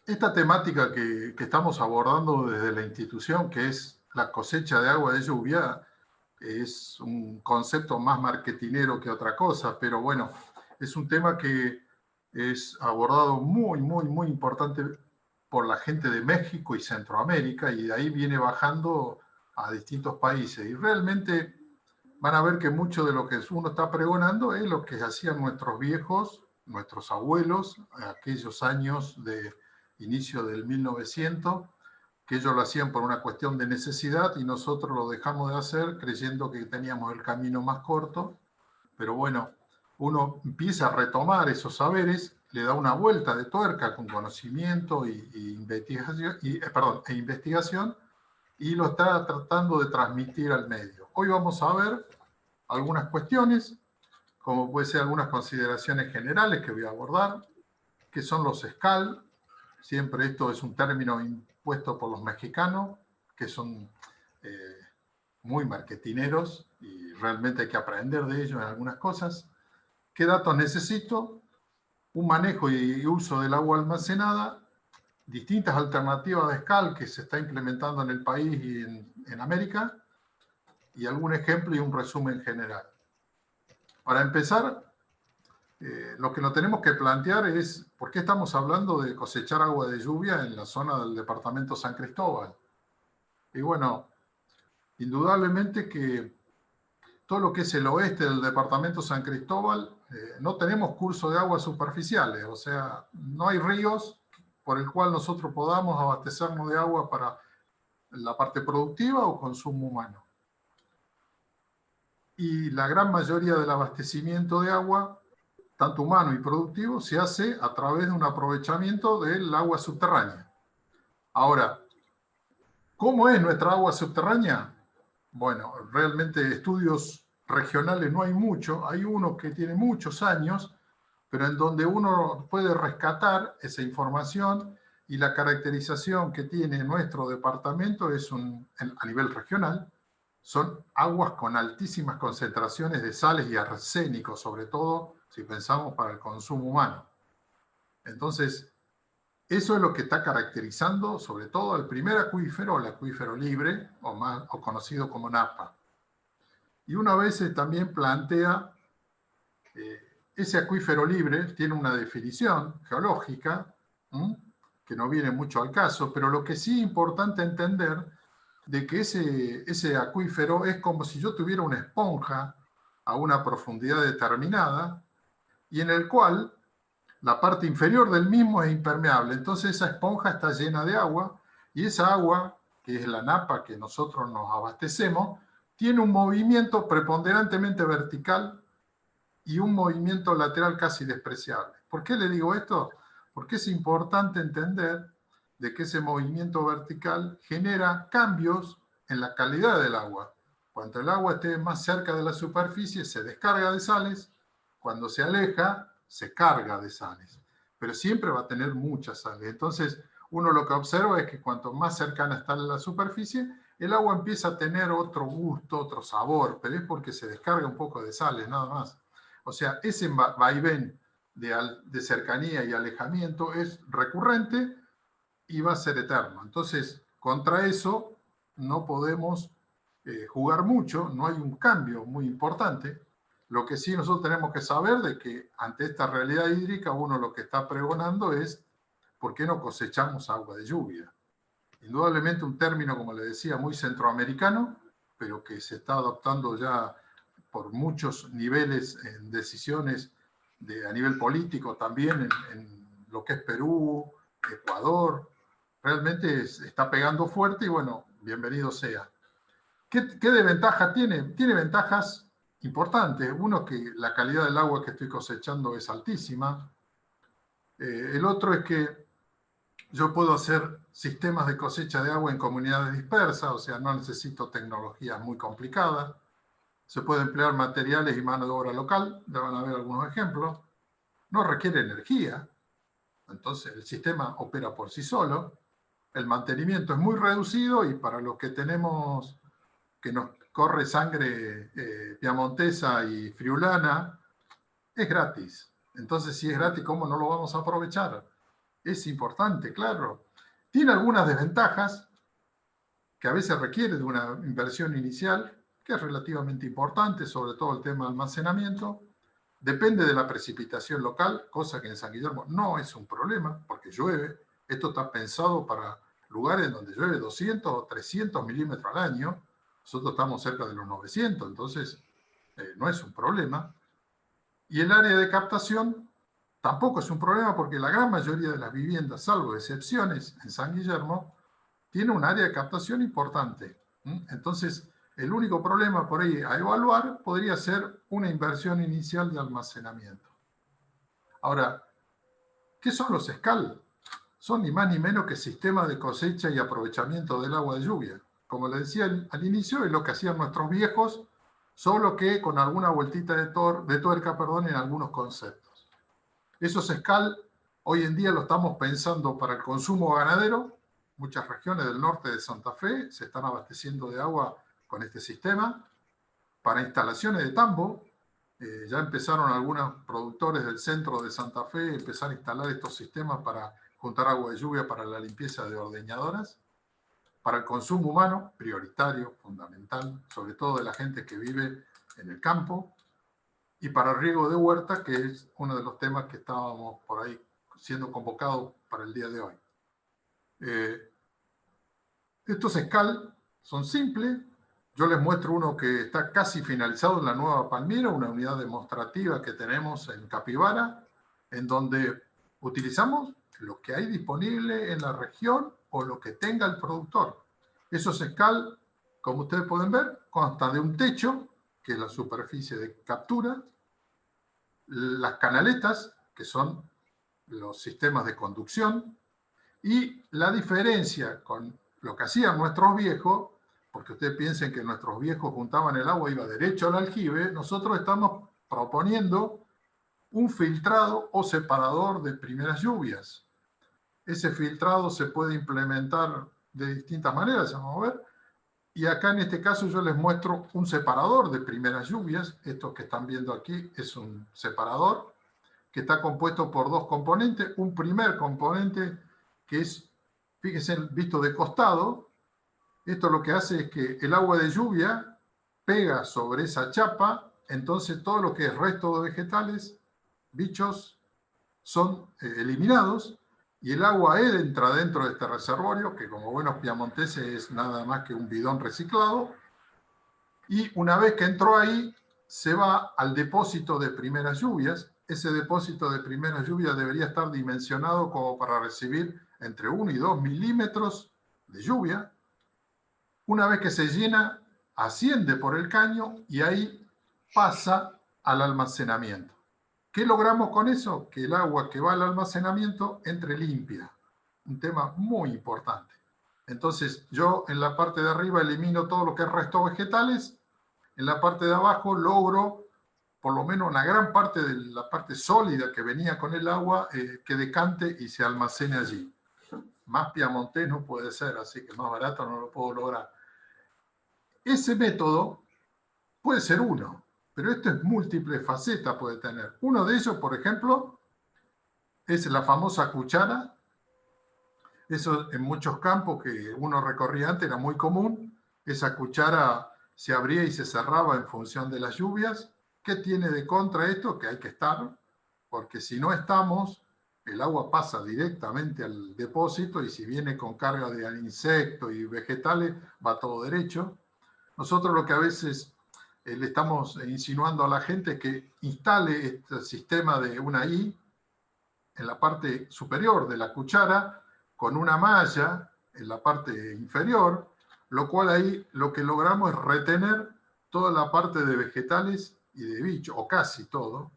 Esta temática que estamos abordando desde la institución, que es la cosecha de agua de lluvia, es un concepto más marketinero que otra cosa, pero bueno, es un tema que es abordado muy importante por la gente de México y Centroamérica, y de ahí viene bajando a distintos países. Y realmente van a ver que mucho de lo que uno está pregonando es lo que hacían nuestros viejos, nuestros abuelos, en aquellos años de inicio del 1900, que ellos lo hacían por una cuestión de necesidad y nosotros lo dejamos de hacer creyendo que teníamos el camino más corto. Pero bueno, uno empieza a retomar esos saberes, le da una vuelta de tuerca con conocimiento e investigación, y lo está tratando de transmitir al medio. Hoy vamos a ver algunas cuestiones, como puede ser algunas consideraciones generales que voy a abordar, que son los SCAL. Siempre esto es un término impuesto por los mexicanos, que son eh, muy marketineros y realmente hay que aprender de ellos en algunas cosas. ¿Qué datos necesito? Un manejo y uso del agua almacenada, distintas alternativas de SCAL que se está implementando en el país y en América, y algún ejemplo y un resumen general. Para empezar, lo que nos tenemos que plantear es por qué estamos hablando de cosechar agua de lluvia en la zona del departamento San Cristóbal. Y bueno, indudablemente que todo lo que es el oeste del departamento San Cristóbal, no tenemos curso de aguas superficiales, o sea, no hay ríos por el cual nosotros podamos abastecernos de agua para la parte productiva o consumo humano. Y la gran mayoría del abastecimiento de agua, tanto humano y productivo, se hace a través de un aprovechamiento del agua subterránea. Ahora, ¿cómo es nuestra agua subterránea? Bueno, realmente estudios regionales no hay mucho, hay uno que tiene muchos años, pero en donde uno puede rescatar esa información, y la caracterización que tiene nuestro departamento es a nivel regional, son aguas con altísimas concentraciones de sales y arsénico, sobre todo si pensamos para el consumo humano. Entonces, eso es lo que está caracterizando sobre todo el primer acuífero, el acuífero libre, o conocido como Napa. Y una vez también plantea, ese acuífero libre tiene una definición geológica, que no viene mucho al caso, pero lo que sí es importante entender de que ese acuífero es como si yo tuviera una esponja a una profundidad determinada, y en el cual la parte inferior del mismo es impermeable. Entonces esa esponja está llena de agua, y esa agua, que es la napa que nosotros nos abastecemos, tiene un movimiento preponderantemente vertical y un movimiento lateral casi despreciable. ¿Por qué le digo esto? Porque es importante entender de que ese movimiento vertical genera cambios en la calidad del agua. Cuando el agua esté más cerca de la superficie, se descarga de sales; cuando se aleja, se carga de sales. Pero siempre va a tener muchas sales. Entonces, uno lo que observa es que cuanto más cercana está a la superficie, el agua empieza a tener otro gusto, otro sabor, pero es porque se descarga un poco de sales, nada más. O sea, ese vaivén de cercanía y alejamiento es recurrente y va a ser eterno. Entonces, contra eso no podemos jugar mucho, no hay un cambio muy importante. Lo que sí nosotros tenemos que saber de que ante esta realidad hídrica, uno lo que está pregonando es ¿por qué no cosechamos agua de lluvia? Indudablemente un término, como le decía, muy centroamericano, pero que se está adoptando ya por muchos niveles en decisiones a nivel político, también en lo que es Perú, Ecuador. Realmente está pegando fuerte y bueno, bienvenido sea. ¿Qué desventaja tiene? Tiene ventajas importantes. Uno, que la calidad del agua que estoy cosechando es altísima. El otro es que yo puedo hacer sistemas de cosecha de agua en comunidades dispersas, o sea, no necesito tecnologías muy complicadas. Se puede emplear materiales y mano de obra local, ya van a ver algunos ejemplos. No requiere energía, entonces el sistema opera por sí solo. El mantenimiento es muy reducido, y para los que tenemos, que nos corre sangre piamontesa y friulana, es gratis. Entonces, si es gratis, ¿cómo no lo vamos a aprovechar? es importante, claro. Tiene algunas desventajas que a veces requiere de una inversión inicial, que es relativamente importante, sobre todo el tema de almacenamiento. Depende de la precipitación local, cosa que en San Guillermo no es un problema, porque llueve. Esto está pensado para lugares donde llueve 200 o 300 milímetros al año. Nosotros estamos cerca de los 900, entonces no es un problema. Y el área de captación tampoco es un problema porque la gran mayoría de las viviendas, salvo excepciones en San Guillermo, tiene un área de captación importante. Entonces, el único problema por ahí a evaluar podría ser una inversión inicial de almacenamiento. Ahora, ¿qué son los SCAL? Son ni más ni menos que sistemas de cosecha y aprovechamiento del agua de lluvia. Como les decía al inicio, es lo que hacían nuestros viejos, solo que con alguna vueltita de tuerca, en algunos conceptos. Esos SCAL hoy en día lo estamos pensando para el consumo ganadero. Muchas regiones del norte de Santa Fe se están abasteciendo de agua con este sistema. Para instalaciones de tambo, ya empezaron algunos productores del centro de Santa Fe a empezar a instalar estos sistemas para juntar agua de lluvia para la limpieza de ordeñadoras. Para el consumo humano, prioritario, fundamental, sobre todo de la gente que vive en el campo. Y para el riego de huerta, que es uno de los temas que estábamos por ahí siendo convocados para el día de hoy. Estos SCAL son simples. Yo les muestro uno que está casi finalizado en la Nueva Palmira, una unidad demostrativa que tenemos en Capibara, en donde utilizamos lo que hay disponible en la región o lo que tenga el productor. Esos SCAL, como ustedes pueden ver, constan de un techo, que es la superficie de captura, las canaletas, que son los sistemas de conducción, y la diferencia con lo que hacían nuestros viejos, porque ustedes piensen que nuestros viejos juntaban el agua, iba derecho al aljibe, nosotros estamos proponiendo un filtrado o separador de primeras lluvias. Ese filtrado se puede implementar de distintas maneras, vamos a ver. Y acá en este caso yo les muestro un separador de primeras lluvias. Esto que están viendo aquí es un separador que está compuesto por dos componentes. Un primer componente que es, fíjense, visto de costado. Esto lo que hace es que el agua de lluvia pega sobre esa chapa, entonces todo lo que es resto de vegetales, bichos, son eliminados y el agua entra dentro de este reservorio, que como buenos piamonteses es nada más que un bidón reciclado, y una vez que entró ahí, se va al depósito de primeras lluvias. Ese depósito de primeras lluvias debería estar dimensionado como para recibir entre 1 y 2 milímetros de lluvia. Una vez que se llena, asciende por el caño y ahí pasa al almacenamiento. ¿Qué logramos con eso? Que el agua que va al almacenamiento entre limpia. Un tema muy importante. Entonces, yo en la parte de arriba elimino todo lo que es resto vegetales. En la parte de abajo logro por lo menos una gran parte de la parte sólida que venía con el agua que decante y se almacene allí. Más piamontés no puede ser, así que más barato no lo puedo lograr. Ese método puede ser uno, pero esto es múltiples facetas puede tener. Uno de ellos, por ejemplo, es la famosa cuchara. Eso en muchos campos que uno recorría antes era muy común. Esa cuchara se abría y se cerraba en función de las lluvias. ¿Qué tiene de contra esto? Que hay que estar, porque si no estamos, el agua pasa directamente al depósito y si viene con carga de insectos y vegetales, va todo derecho. Nosotros lo que a veces le estamos insinuando a la gente es que instale este sistema de una I en la parte superior de la cuchara con una malla en la parte inferior, lo cual ahí lo que logramos es retener toda la parte de vegetales y de bicho, o casi todo,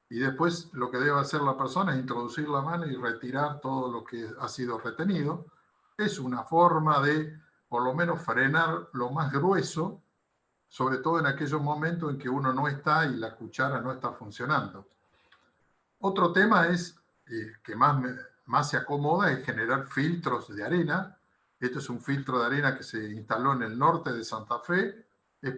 y después lo que debe hacer la persona es introducir la mano y retirar todo lo que ha sido retenido. Es una forma de, por lo menos, frenar lo más grueso, sobre todo en aquellos momentos en que uno no está y la cuchara no está funcionando. Otro tema es, que más se acomoda, es generar filtros de arena. Esto es un filtro de arena que se instaló en el norte de Santa Fe, es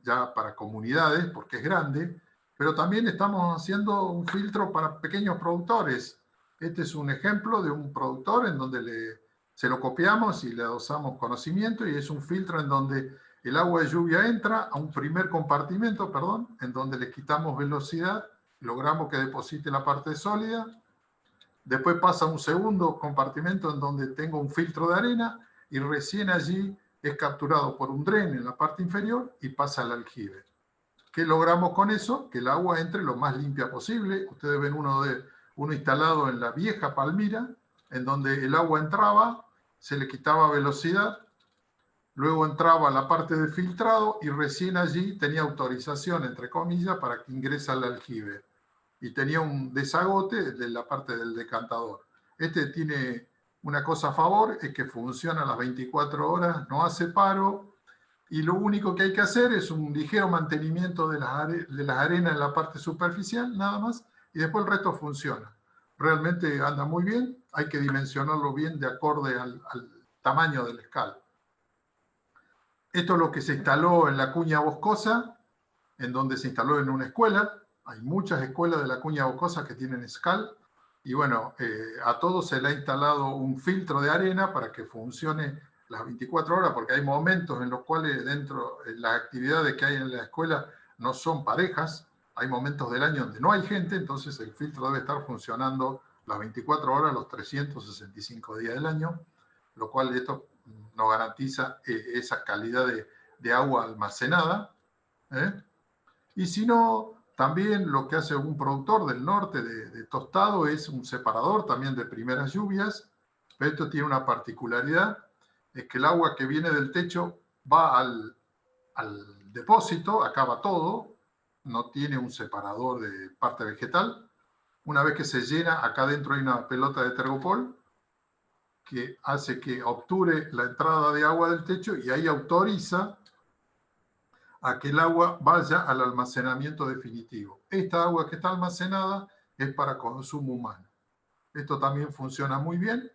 ya para comunidades porque es grande, pero también estamos haciendo un filtro para pequeños productores. Este es un ejemplo de un productor en donde se lo copiamos y le adosamos conocimiento, y es un filtro en donde el agua de lluvia entra a un primer compartimento, perdón, en donde le quitamos velocidad, logramos que deposite la parte sólida, después pasa a un segundo compartimento en donde tengo un filtro de arena, y recién allí es capturado por un dren en la parte inferior y pasa al aljibe. ¿Qué logramos con eso? Que el agua entre lo más limpia posible. Ustedes ven uno instalado en la vieja Palmira, en donde el agua entraba, se le quitaba velocidad, luego entraba la parte de filtrado y recién allí tenía autorización, entre comillas, para que ingrese al aljibe. Y tenía un desagote de la parte del decantador. Este tiene una cosa a favor, es que funciona a las 24 horas, no hace paro, y lo único que hay que hacer es un ligero mantenimiento de las arenas en la parte superficial, nada más, y después el resto funciona. Realmente anda muy bien, hay que dimensionarlo bien de acorde al tamaño del escal. Esto es lo que se instaló en la cuña boscosa, en donde se instaló en una escuela. Hay muchas escuelas de la cuña boscosa que tienen escal, y bueno, a todos se le ha instalado un filtro de arena para que funcione las 24 horas, porque hay momentos en los cuales dentro de las actividades que hay en la escuela no son parejas, hay momentos del año donde no hay gente, entonces el filtro debe estar funcionando las 24 horas, los 365 días del año, lo cual esto nos garantiza esa calidad de agua almacenada. Y si no, también lo que hace un productor del norte de Tostado es un separador también de primeras lluvias, pero esto tiene una particularidad, es que el agua que viene del techo va al depósito, acaba todo, no tiene un separador de parte vegetal. Una vez que se llena, acá dentro hay una pelota de tergopol que hace que obture la entrada de agua del techo, y ahí autoriza a que el agua vaya al almacenamiento definitivo. Esta agua que está almacenada es para consumo humano. Esto también funciona muy bien.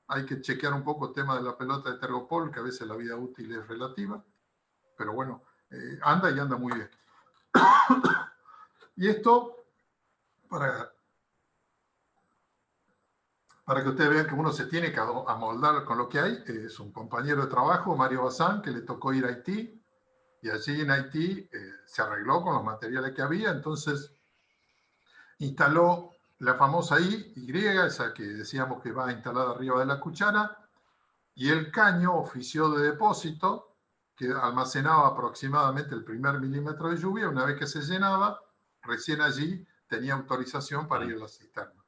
Hay que chequear un poco el tema de la pelota de tergopol, que a veces la vida útil es relativa, pero bueno, anda y anda muy bien. Y esto, para que ustedes vean que uno se tiene que amoldar con lo que hay, es un compañero de trabajo, Mario Bazán, que le tocó ir a Haití, y allí en Haití se arregló con los materiales que había, entonces instaló la famosa Y, esa que decíamos que va instalada arriba de la cuchara, y el caño ofició de depósito, que almacenaba aproximadamente el primer milímetro de lluvia. Una vez que se llenaba, recién allí tenía autorización para ir a la cisterna.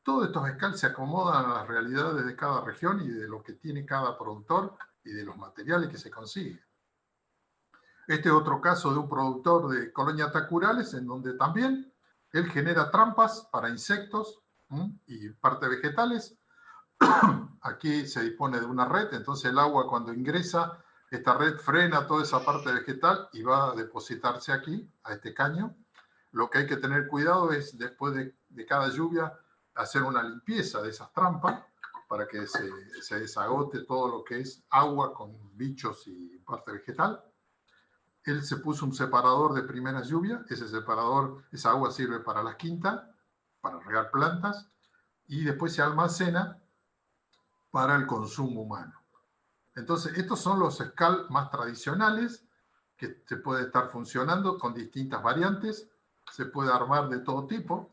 Todos estos escal se acomodan a las realidades de cada región y de lo que tiene cada productor y de los materiales que se consiguen. Este es otro caso de un productor de Colonia Tacurales, en donde también él genera trampas para insectos y partes vegetales. Aquí se dispone de una red, entonces el agua cuando ingresa, esta red frena toda esa parte vegetal y va a depositarse aquí, a este caño. Lo que hay que tener cuidado es, después de cada lluvia, hacer una limpieza de esas trampas para que se desagote todo lo que es agua con bichos y parte vegetal. Él se puso un separador de primera lluvia. Ese separador, esa agua sirve para las quintas, para regar plantas, y después se almacena para el consumo humano. Entonces, estos son los escal más tradicionales que se puede estar funcionando con distintas variantes. Se puede armar de todo tipo.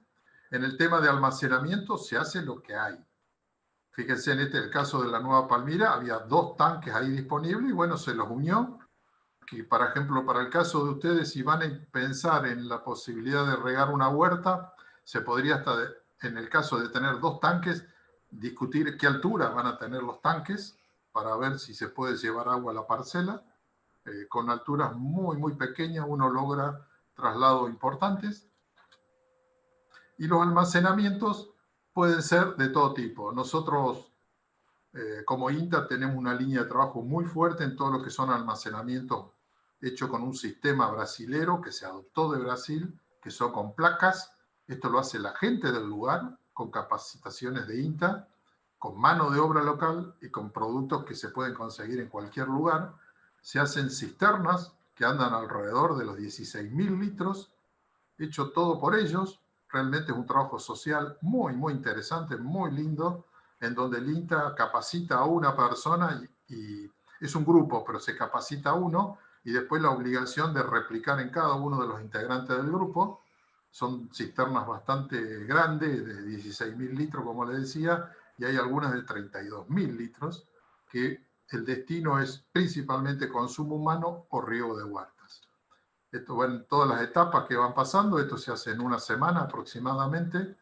En el tema de almacenamiento se hace lo que hay. Fíjense, en el caso de la Nueva Palmira, había 2 tanques ahí disponibles y bueno, se los unió. Que, por ejemplo, para el caso de ustedes, si van a pensar en la posibilidad de regar una huerta, se podría hasta, en el caso de tener 2 tanques, discutir qué altura van a tener los tanques para ver si se puede llevar agua a la parcela. Con alturas muy, muy pequeñas uno logra traslados importantes. Y los almacenamientos pueden ser de todo tipo. Nosotros, como INTA, tenemos una línea de trabajo muy fuerte en todo lo que son almacenamientos hecho con un sistema brasilero que se adoptó de Brasil, que son con placas. Esto lo hace la gente del lugar, con capacitaciones de INTA, con mano de obra local y con productos que se pueden conseguir en cualquier lugar. Se hacen cisternas que andan alrededor de los 16.000 litros, hecho todo por ellos. realmente es un trabajo social muy, muy interesante, muy lindo, en donde el INTA capacita a una persona y es un grupo, pero se capacita a uno, y después la obligación de replicar en cada uno de los integrantes del grupo. Son cisternas bastante grandes, de 16.000 litros, como les decía, y hay algunas de 32.000 litros, que el destino es principalmente consumo humano o riego de huertas. Esto va en todas las etapas que van pasando, esto se hace en una semana aproximadamente,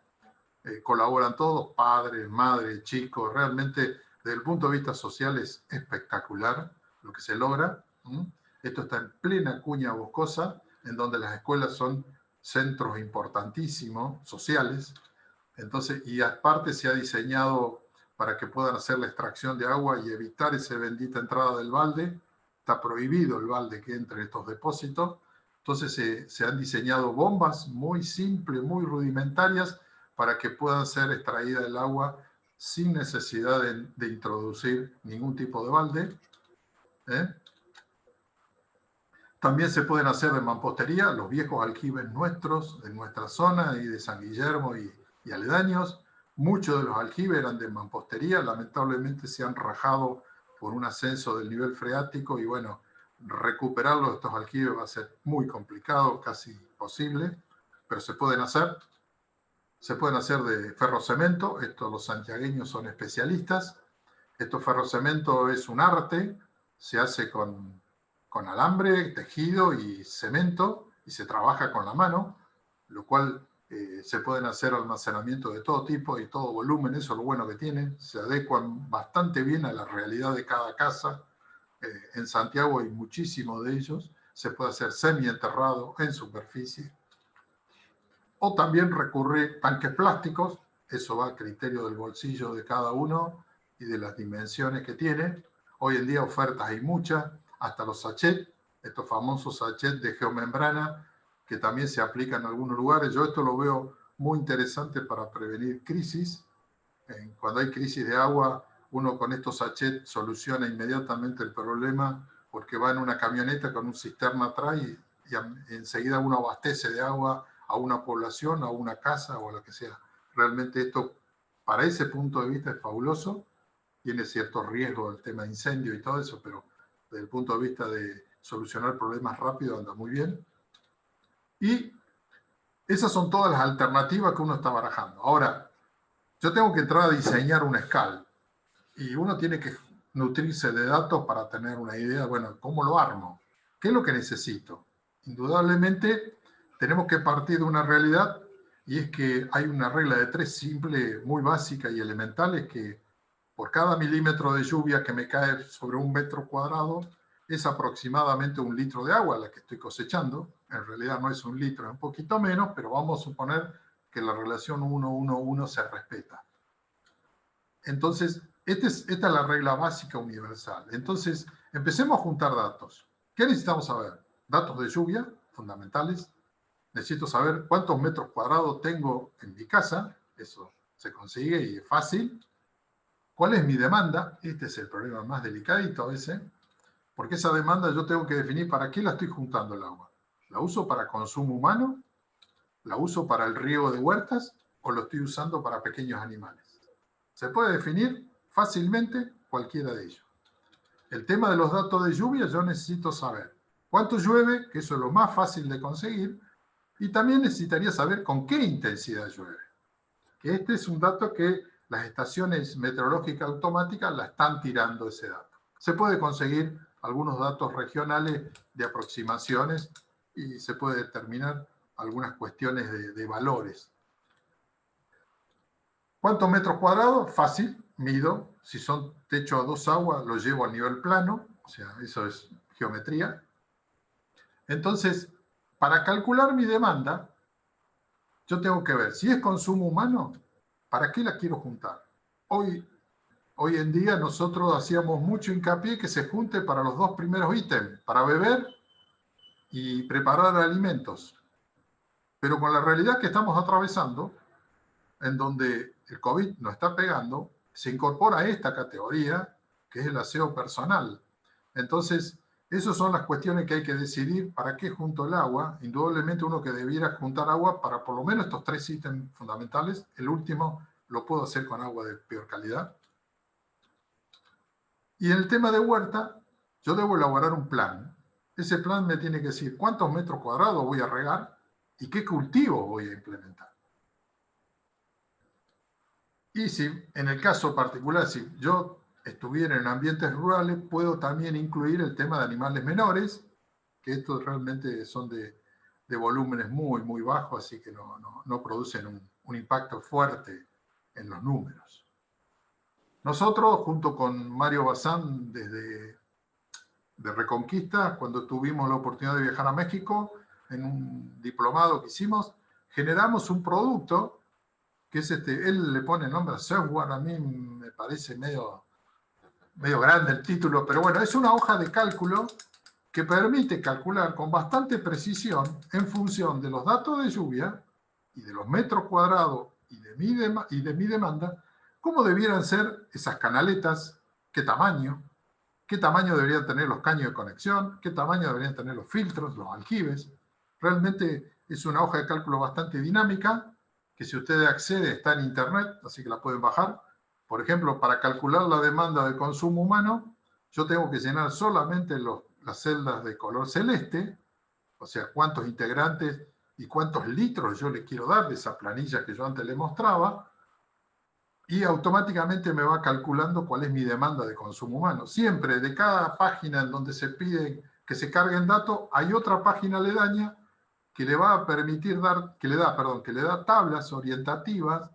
colaboran todos, padres, madres, chicos, realmente desde el punto de vista social es espectacular lo que se logra. Esto está en plena cuña boscosa, en donde las escuelas son centros importantísimos, sociales. Entonces, y aparte se ha diseñado para que puedan hacer la extracción de agua y evitar esa bendita entrada del balde. Está prohibido el balde que entre en estos depósitos. Entonces se han diseñado bombas muy simples, muy rudimentarias, para que puedan ser extraídas el agua sin necesidad de introducir ningún tipo de balde. También se pueden hacer de mampostería, los viejos aljibes nuestros, de nuestra zona y de San Guillermo y aledaños. Muchos de los aljibes eran de mampostería, lamentablemente se han rajado por un ascenso del nivel freático y bueno, recuperarlos estos aljibes va a ser muy complicado, casi imposible, pero se pueden hacer. Se pueden hacer de ferrocemento, esto los santiagueños son especialistas. Esto ferrocemento es un arte, se hace con alambre, tejido y cemento, y se trabaja con la mano, lo cual se pueden hacer almacenamiento de todo tipo y todo volumen, eso es lo bueno que tienen, se adecuan bastante bien a la realidad de cada casa. En Santiago hay muchísimos de ellos, se puede hacer semi-enterrado en superficie. O también recurrir tanques plásticos, eso va a criterio del bolsillo de cada uno y de las dimensiones que tiene. Hoy en día ofertas hay muchas, hasta los sachets, estos famosos sachets de geomembrana, que también se aplican en algunos lugares. Yo esto lo veo muy interesante para prevenir crisis. Cuando hay crisis de agua, uno con estos sachets soluciona inmediatamente el problema, porque va en una camioneta con un cisterna atrás y enseguida uno abastece de agua a una población, a una casa o a lo que sea. Realmente esto, para ese punto de vista, es fabuloso. Tiene cierto riesgo el tema de incendio y todo eso, pero desde el punto de vista de solucionar problemas rápido anda muy bien. Y esas son todas las alternativas que uno está barajando. Ahora, yo tengo que entrar a diseñar una escala y uno tiene que nutrirse de datos para tener una idea, bueno, ¿cómo lo armo? ¿Qué es lo que necesito? Indudablemente tenemos que partir de una realidad, y es que hay una regla de tres simple, muy básica y elemental, es que por cada milímetro de lluvia que me cae sobre 1 metro cuadrado es aproximadamente 1 litro de agua la que estoy cosechando. En realidad no es 1 litro, es un poquito menos, pero vamos a suponer que la relación 1-1-1 se respeta. Entonces, esta es la regla básica universal. Entonces, empecemos a juntar datos. ¿Qué necesitamos saber? Datos de lluvia, fundamentales. Necesito saber cuántos metros cuadrados tengo en mi casa. Eso se consigue y es fácil. ¿Cuál es mi demanda? Este es el problema más delicadito a veces. Porque esa demanda yo tengo que definir para qué la estoy juntando el agua. ¿La uso para consumo humano? ¿La uso para el riego de huertas? ¿O lo estoy usando para pequeños animales? Se puede definir fácilmente cualquiera de ellos. El tema de los datos de lluvia, yo necesito saber cuánto llueve, que eso es lo más fácil de conseguir, y también necesitaría saber con qué intensidad llueve. Que este es un dato que las estaciones meteorológicas automáticas la están tirando ese dato. Se puede conseguir algunos datos regionales de aproximaciones y se puede determinar algunas cuestiones de valores. ¿Cuántos metros cuadrados? Fácil, mido. Si son techo a 2 aguas, lo llevo a nivel plano. O sea, eso es geometría. Entonces, para calcular mi demanda, yo tengo que ver si es consumo humano, ¿para qué la quiero juntar? Hoy en día nosotros hacíamos mucho hincapié que se junte para los 2 primeros ítems, para beber y preparar alimentos. Pero con la realidad que estamos atravesando, en donde el COVID nos está pegando, se incorpora esta categoría, que es el aseo personal. Entonces, Esas son las cuestiones que hay que decidir. ¿Para qué junto el agua? Indudablemente uno que debiera juntar agua para por lo menos estos 3 ítems fundamentales. El último lo puedo hacer con agua de peor calidad. Y en el tema de huerta, yo debo elaborar un plan. Ese plan me tiene que decir cuántos metros cuadrados voy a regar y qué cultivo voy a implementar. Y si en el caso particular, si yo estuviera en ambientes rurales, puedo también incluir el tema de animales menores, que estos realmente son de volúmenes muy, muy bajos, así que no producen un impacto fuerte en los números. Nosotros, junto con Mario Bazán, desde de Reconquista, cuando tuvimos la oportunidad de viajar a México, en un diplomado que hicimos, generamos un producto que es él le pone el nombre a software, a mí me parece medio grande el título, pero bueno, es una hoja de cálculo que permite calcular con bastante precisión en función de los datos de lluvia y de los metros cuadrados y de mi demanda, cómo debieran ser esas canaletas, qué tamaño deberían tener los caños de conexión, qué tamaño deberían tener los filtros, los aljibes. Realmente es una hoja de cálculo bastante dinámica, que si ustedes acceden está en internet, así que la pueden bajar. Por ejemplo, para calcular la demanda de consumo humano, yo tengo que llenar solamente las celdas de color celeste, o sea, cuántos integrantes y cuántos litros yo le quiero dar de esa planilla que yo antes le mostraba, y automáticamente me va calculando cuál es mi demanda de consumo humano. Siempre, de cada página en donde se pide que se carguen datos, hay otra página aledaña que le va a permitir que le da tablas orientativas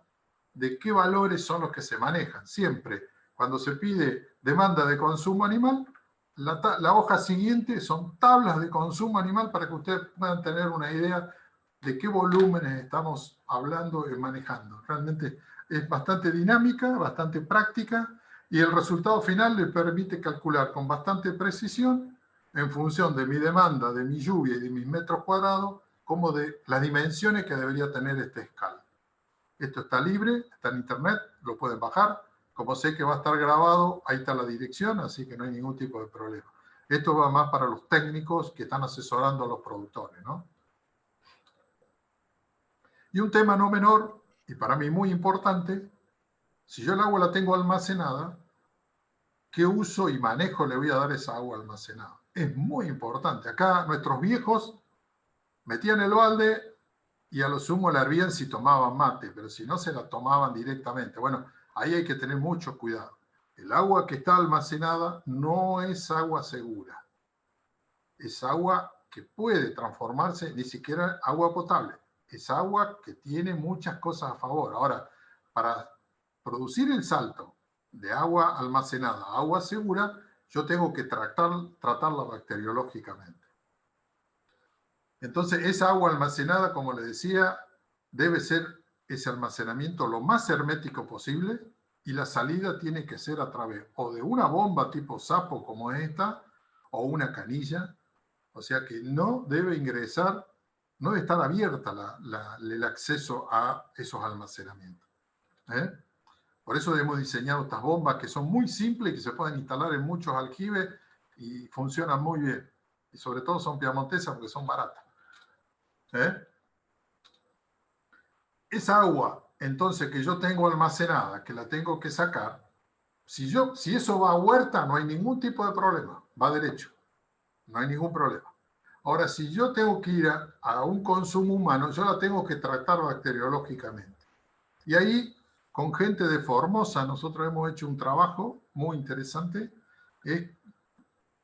de qué valores son los que se manejan. Siempre, cuando se pide demanda de consumo animal, la hoja siguiente son tablas de consumo animal para que ustedes puedan tener una idea de qué volúmenes estamos hablando y manejando. Realmente es bastante dinámica, bastante práctica, y el resultado final le permite calcular con bastante precisión, en función de mi demanda, de mi lluvia y de mis metros cuadrados, como de las dimensiones que debería tener esta escala. Esto está libre, está en internet, lo pueden bajar. Como sé que va a estar grabado, ahí está la dirección, así que no hay ningún tipo de problema. Esto va más para los técnicos que están asesorando a los productores, ¿no? Y un tema no menor, y para mí muy importante, si yo el agua la tengo almacenada, ¿qué uso y manejo le voy a dar a esa agua almacenada? Es muy importante. Acá nuestros viejos metían el balde y a lo sumo la hervían si tomaban mate, pero si no se la tomaban directamente. Bueno, ahí hay que tener mucho cuidado. El agua que está almacenada no es agua segura. Es agua que puede transformarse, ni siquiera agua potable. Es agua que tiene muchas cosas a favor. Ahora, para producir el salto de agua almacenada a agua segura, yo tengo que tratarla bacteriológicamente. Entonces, esa agua almacenada, como les decía, debe ser ese almacenamiento lo más hermético posible, y la salida tiene que ser a través o de una bomba tipo sapo como esta, o una canilla. O sea que no debe ingresar, no debe estar abierta el acceso a esos almacenamientos. Por eso hemos diseñado estas bombas que son muy simples y que se pueden instalar en muchos aljibes y funcionan muy bien. Y sobre todo son piamontesas porque son baratas. Esa agua, entonces, que yo tengo almacenada, que la tengo que sacar, si eso va a huerta, no hay ningún tipo de problema, va derecho, no hay ningún problema. Ahora, si yo tengo que ir a un consumo humano, yo la tengo que tratar bacteriológicamente. Y ahí, con gente de Formosa, nosotros hemos hecho un trabajo muy interesante,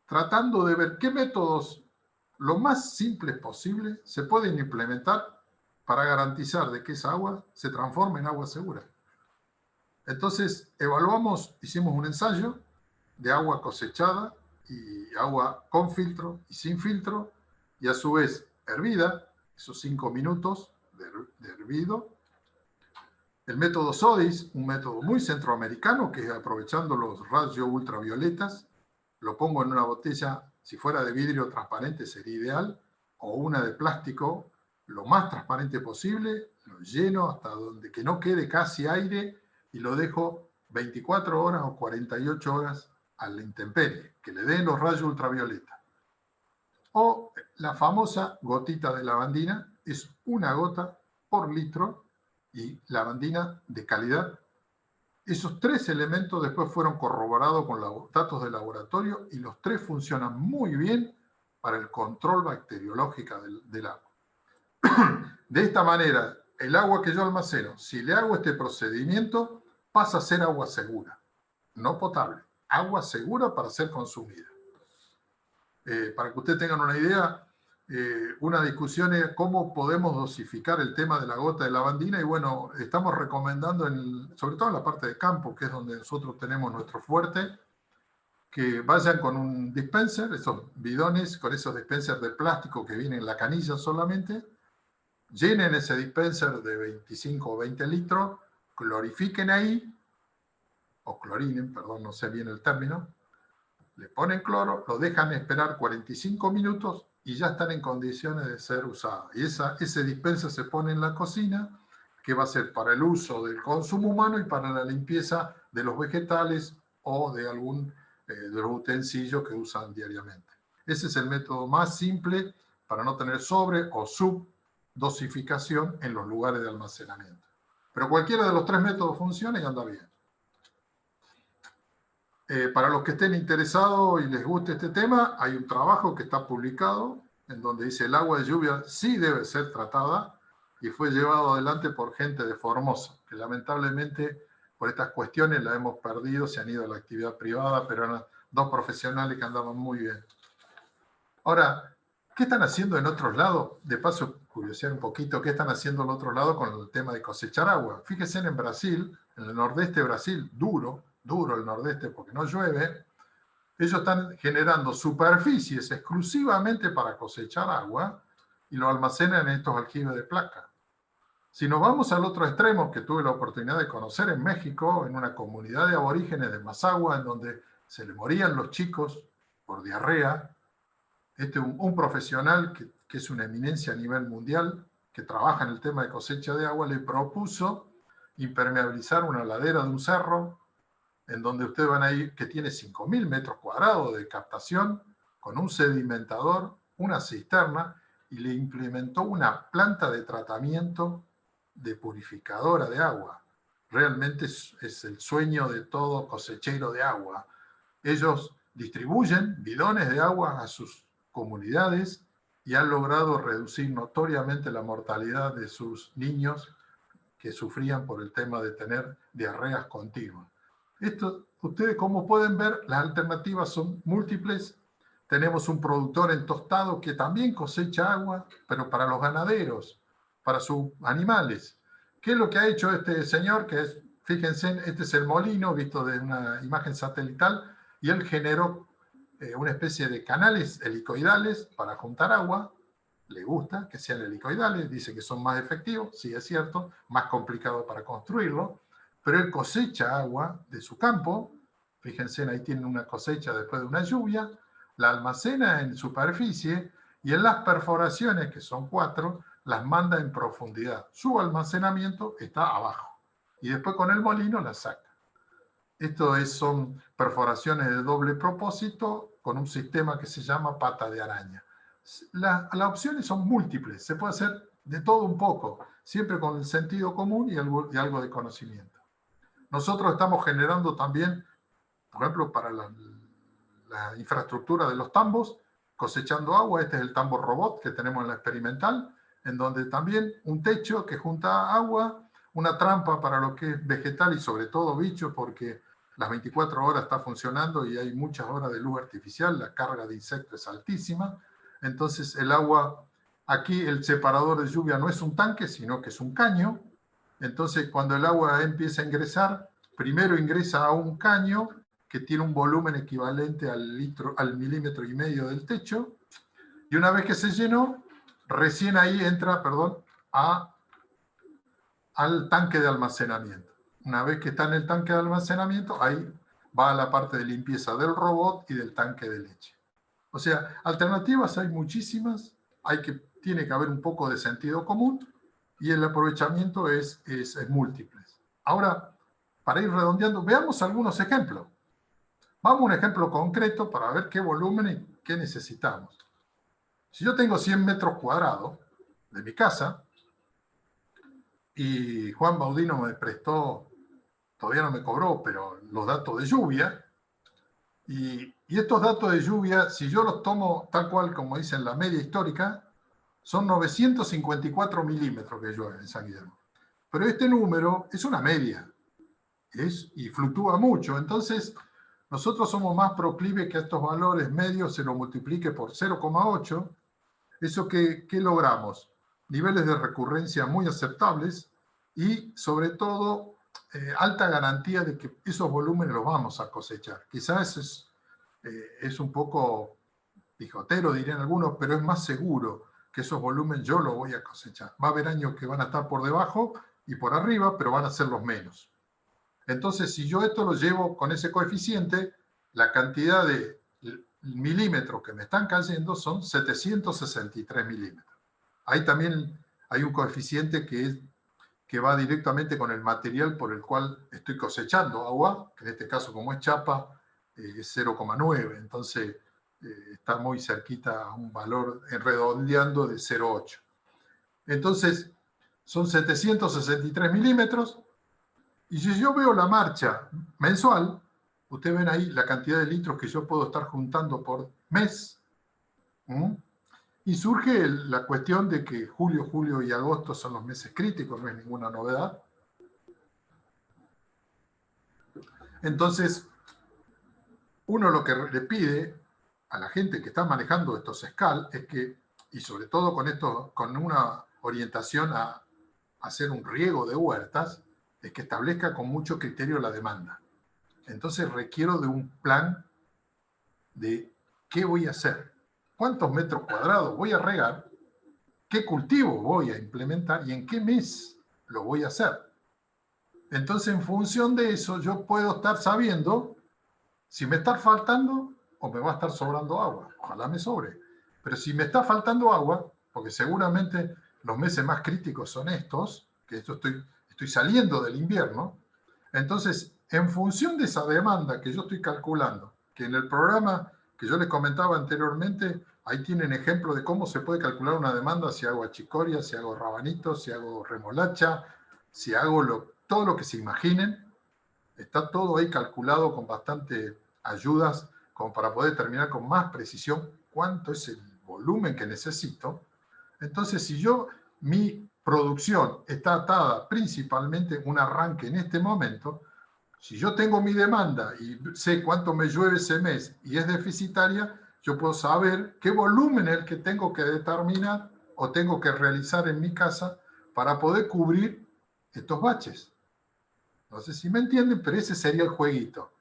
tratando de ver qué métodos, lo más simples posible, se pueden implementar para garantizar de que esa agua se transforme en agua segura. Entonces, hicimos un ensayo de agua cosechada y agua con filtro y sin filtro, y a su vez hervida, esos 5 minutos de hervido. El método SODIS, un método muy centroamericano, que es aprovechando los rayos ultravioletas, lo pongo en una botella, si fuera de vidrio transparente sería ideal, o una de plástico, lo más transparente posible, lo lleno hasta donde que no quede casi aire y lo dejo 24 horas o 48 horas a la intemperie, que le den los rayos ultravioleta. O la famosa gotita de lavandina, es una gota por litro y lavandina de calidad. Esos tres elementos después fueron corroborados con los datos de laboratorio y los tres funcionan muy bien para el control bacteriológico del agua. De esta manera, el agua que yo almaceno, si le hago este procedimiento, pasa a ser agua segura, no potable, agua segura para ser consumida. Para que ustedes tengan una idea, una discusión es cómo podemos dosificar el tema de la gota de lavandina y bueno, estamos recomendando, sobre todo en la parte de campo, que es donde nosotros tenemos nuestro fuerte, que vayan con un dispenser, esos bidones, con esos dispensers de plástico que vienen en la canilla solamente, llenen ese dispenser de 25 o 20 litros, clorifiquen ahí, o clorinen, perdón, no sé bien el término, le ponen cloro, lo dejan esperar 45 minutos y ya están en condiciones de ser usadas. Y ese dispenser se pone en la cocina, que va a ser para el uso del consumo humano y para la limpieza de los vegetales o de algún de los utensilios que usan diariamente. Ese es el método más simple para no tener sobre o subdosificación en los lugares de almacenamiento. Pero cualquiera de los tres métodos funciona y anda bien. Para los que estén interesados y les guste este tema, hay un trabajo que está publicado en donde dice el agua de lluvia sí debe ser tratada y fue llevado adelante por gente de Formosa, que lamentablemente por estas cuestiones la hemos perdido, se han ido a la actividad privada, pero eran dos profesionales que andaban muy bien. Ahora, ¿qué están haciendo en otros lados? De paso, curiosear un poquito, ¿qué están haciendo en otros lados con el tema de cosechar agua? Fíjense en Brasil, en el nordeste de Brasil, duro el nordeste porque no llueve, ellos están generando superficies exclusivamente para cosechar agua y lo almacenan en estos aljibes de placa. Si nos vamos al otro extremo, que tuve la oportunidad de conocer en México, en una comunidad de aborígenes de Mazahua, en donde se le morían los chicos por diarrea, un profesional que es una eminencia a nivel mundial, que trabaja en el tema de cosecha de agua, le propuso impermeabilizar una ladera de un cerro en donde ustedes van a ir, que tiene 5.000 metros cuadrados de captación, con un sedimentador, una cisterna, y le implementó una planta de tratamiento de purificadora de agua. Realmente es el sueño de todo cosechero de agua. Ellos distribuyen bidones de agua a sus comunidades y han logrado reducir notoriamente la mortalidad de sus niños que sufrían por el tema de tener diarreas continuas. Esto, ustedes como pueden ver, las alternativas son múltiples. Tenemos un productor en Tostado que también cosecha agua, pero para los ganaderos, para sus animales. ¿Qué es lo que ha hecho este señor? Que es, fíjense, este es el molino visto de una imagen satelital, y él generó una especie de canales helicoidales para juntar agua. Le gusta que sean helicoidales, dice que son más efectivos, sí es cierto, más complicado para construirlo, pero él cosecha agua de su campo, fíjense, ahí tienen una cosecha después de una lluvia, la almacena en superficie y en las perforaciones, que son 4, las manda en profundidad. Su almacenamiento está abajo y después con el molino la saca. Esto son perforaciones de doble propósito con un sistema que se llama pata de araña. Las opciones son múltiples, se puede hacer de todo un poco, siempre con el sentido común y algo de conocimiento. Nosotros estamos generando también, por ejemplo, para la infraestructura de los tambos, cosechando agua. Este es el tambo robot que tenemos en la experimental, en donde también un techo que junta agua, una trampa para lo que es vegetal y sobre todo bichos, porque las 24 horas está funcionando y hay muchas horas de luz artificial, la carga de insectos es altísima. Entonces el agua, aquí el separador de lluvia no es un tanque, sino que es un caño. Entonces cuando el agua empieza a ingresar, primero ingresa a un caño que tiene un volumen equivalente al milímetro y medio del techo, y una vez que se llenó, recién ahí entra, al tanque de almacenamiento. Una vez que está en el tanque de almacenamiento, ahí va a la parte de limpieza del robot y del tanque de leche. O sea, alternativas hay muchísimas, tiene que haber un poco de sentido común y el aprovechamiento es múltiple. Ahora, para ir redondeando, veamos algunos ejemplos. Vamos a un ejemplo concreto para ver qué volumen y qué necesitamos. Si yo tengo 100 metros cuadrados de mi casa y Juan Baudino me prestó, todavía no me cobró, pero los datos de lluvia, y estos datos de lluvia, si yo los tomo tal cual como dicen la media histórica, son 954 milímetros que llueve en San Guillermo. Pero este número es una media y fluctúa mucho. Entonces, nosotros somos más proclives que a estos valores medios se lo multiplique por 0,8. ¿Eso qué logramos? Niveles de recurrencia muy aceptables y, sobre todo, alta garantía de que esos volúmenes los vamos a cosechar. Quizás es un poco pijotero, dirían algunos, pero es más seguro que esos volúmenes yo los voy a cosechar. Va a haber años que van a estar por debajo y por arriba, pero van a ser los menos. Entonces, si yo esto lo llevo con ese coeficiente, la cantidad de milímetros que me están cayendo son 763 milímetros. Ahí también hay un coeficiente que va directamente con el material por el cual estoy cosechando agua, que en este caso, como es chapa, es 0,9. Entonces, está muy cerquita a un valor redondeando de 0,8. Entonces, son 763 milímetros. Y si yo veo la marcha mensual, ustedes ven ahí la cantidad de litros que yo puedo estar juntando por mes. Y surge la cuestión de que julio, julio y agosto son los meses críticos, no es ninguna novedad. Entonces, uno lo que le pide a la gente que está manejando estos SCAL es que, y sobre todo con una orientación a hacer un riego de huertas, es que establezca con mucho criterio la demanda. Entonces requiero de un plan de qué voy a hacer, cuántos metros cuadrados voy a regar, qué cultivo voy a implementar y en qué mes lo voy a hacer. Entonces, en función de eso, yo puedo estar sabiendo si me está faltando o me va a estar sobrando agua. Ojalá me sobre. Pero si me está faltando agua, porque seguramente los meses más críticos son estos, que estoy saliendo del invierno, entonces, en función de esa demanda que yo estoy calculando, que en el programa que yo les comentaba anteriormente, ahí tienen ejemplo de cómo se puede calcular una demanda si hago achicoria, si hago rabanitos, si hago remolacha, si hago todo lo que se imaginen. Está todo ahí calculado con bastante ayudas como para poder determinar con más precisión cuánto es el volumen que necesito. Entonces, si mi producción está atada principalmente un arranque en este momento, si yo tengo mi demanda y sé cuánto me llueve ese mes y es deficitaria, yo puedo saber qué volumen es el que tengo que determinar o tengo que realizar en mi casa para poder cubrir estos baches. No sé si me entienden, pero ese sería el jueguito.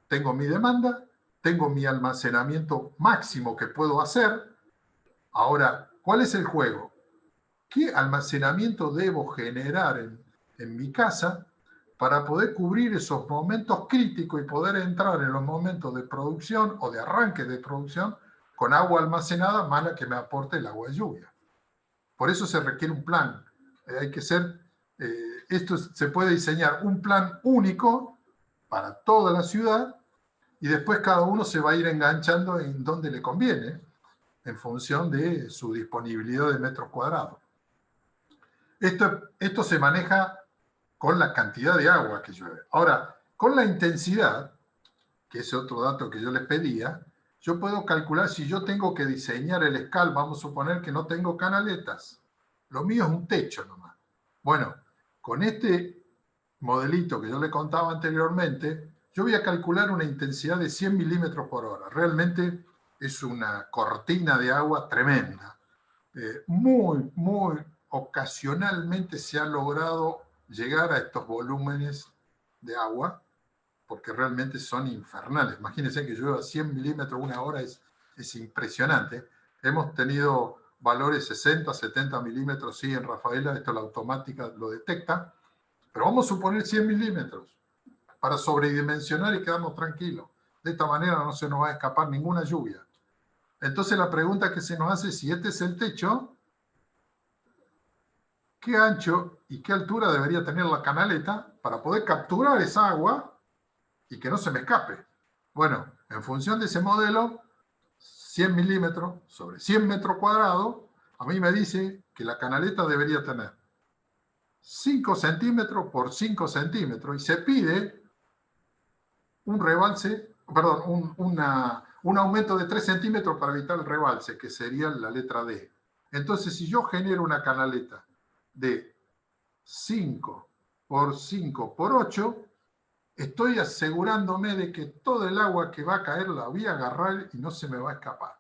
Tengo mi demanda, tengo mi almacenamiento máximo que puedo hacer. Ahora, ¿cuál es el juego? ¿Qué almacenamiento debo generar en mi casa para poder cubrir esos momentos críticos y poder entrar en los momentos de producción o de arranque de producción con agua almacenada más la que me aporte el agua de lluvia? Por eso se requiere un plan. Hay que ser... esto se puede diseñar un plan único para toda la ciudad y después cada uno se va a ir enganchando en donde le conviene en función de su disponibilidad de metros cuadrados. Esto se maneja con la cantidad de agua que llueve. Ahora, con la intensidad, que es otro dato que yo les pedía, yo puedo calcular si yo tengo que diseñar el SCAL, vamos a suponer que no tengo canaletas. Lo mío es un techo nomás. Bueno, con este modelito que yo le contaba anteriormente, yo voy a calcular una intensidad de 100 milímetros por hora. Realmente es una cortina de agua tremenda. Muy, muy ocasionalmente se ha logrado llegar a estos volúmenes de agua, porque realmente son infernales. Imagínense que llueva 100 milímetros una hora, es impresionante. Hemos tenido valores 60, 70 milímetros, sí, en Rafaela, esto la automática lo detecta, pero vamos a suponer 100 milímetros para sobredimensionar y quedarnos tranquilos. De esta manera no se nos va a escapar ninguna lluvia. Entonces la pregunta que se nos hace, si este es el techo, ¿qué ancho y qué altura debería tener la canaleta para poder capturar esa agua y que no se me escape? Bueno, en función de ese modelo, 100 milímetros sobre 100 metros cuadrados, a mí me dice que la canaleta debería tener 5 centímetros por 5 centímetros y se pide un rebalse, perdón, un aumento de 3 centímetros para evitar el rebalse, que sería la letra D. Entonces, si yo genero una canaleta de 5 por 5 por 8, estoy asegurándome de que todo el agua que va a caer la voy a agarrar y no se me va a escapar.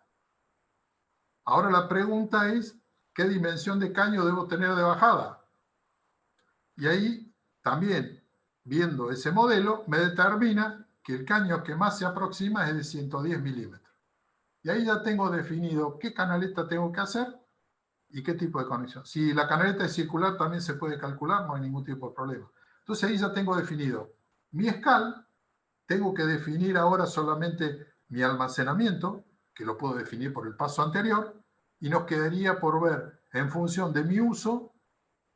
Ahora la pregunta es, ¿qué dimensión de caño debo tener de bajada? Y ahí también, viendo ese modelo, me determina que el caño que más se aproxima es de 110 milímetros. Y ahí ya tengo definido qué canaleta tengo que hacer y qué tipo de conexión. Si la canaleta es circular también se puede calcular, no hay ningún tipo de problema. Entonces ahí ya tengo definido mi escal, tengo que definir ahora solamente mi almacenamiento, que lo puedo definir por el paso anterior, y nos quedaría por ver, en función de mi uso,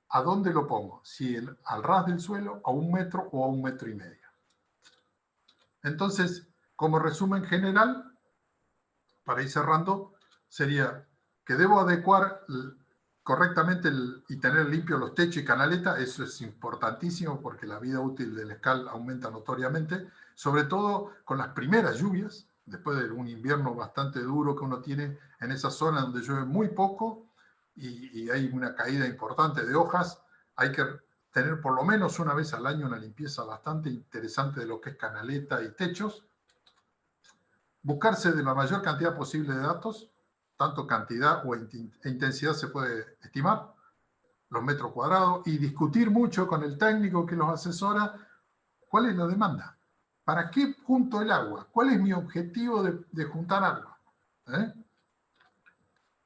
a dónde lo pongo, si al ras del suelo, a 1 metro o a 1,5 metros. Entonces, como resumen general, para ir cerrando, sería que debo adecuar correctamente y tener limpios los techos y canaleta. Eso es importantísimo porque la vida útil del escal aumenta notoriamente, sobre todo con las primeras lluvias, después de un invierno bastante duro que uno tiene en esa zona donde llueve muy poco y hay una caída importante de hojas. Hay que tener por lo menos una vez al año una limpieza bastante interesante de lo que es canaleta y techos. Buscarse de la mayor cantidad posible de datos, tanto cantidad o intensidad se puede estimar, los metros cuadrados, y discutir mucho con el técnico que los asesora cuál es la demanda, para qué junto el agua, cuál es mi objetivo de juntar agua.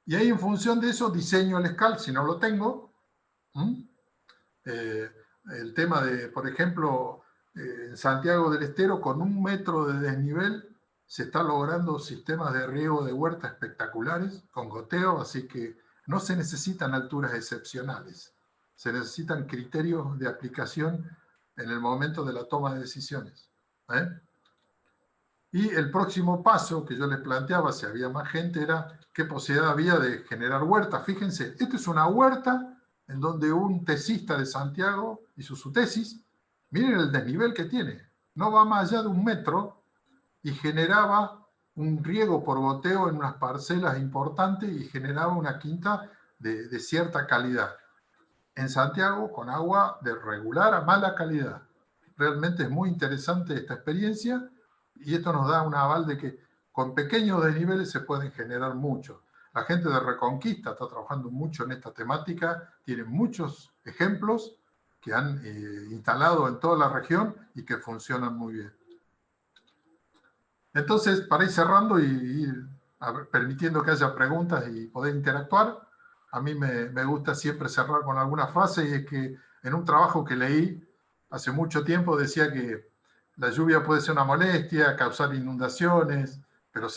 Y ahí en función de eso diseño el escal, si no lo tengo. El tema de, por ejemplo, en Santiago del Estero, con 1 metro de desnivel, se está logrando sistemas de riego de huerta espectaculares, con goteo, así que no se necesitan alturas excepcionales. Se necesitan criterios de aplicación en el momento de la toma de decisiones. Y el próximo paso que yo les planteaba, si había más gente, era qué posibilidad había de generar huertas. Fíjense, esto es una huerta en donde un tesista de Santiago hizo su tesis. Miren el desnivel que tiene. No va más allá de 1 metro y generaba un riego por goteo en unas parcelas importantes y generaba una quinta de cierta calidad. En Santiago, con agua de regular a mala calidad. Realmente es muy interesante esta experiencia y esto nos da un aval de que con pequeños desniveles se pueden generar mucho. La gente de Reconquista está trabajando mucho en esta temática, tiene muchos ejemplos que han instalado en toda la región y que funcionan muy bien. Entonces, para ir cerrando y ir permitiendo que haya preguntas y poder interactuar, a mí me gusta siempre cerrar con alguna frase, y es que en un trabajo que leí hace mucho tiempo decía que la lluvia puede ser una molestia, causar inundaciones, pero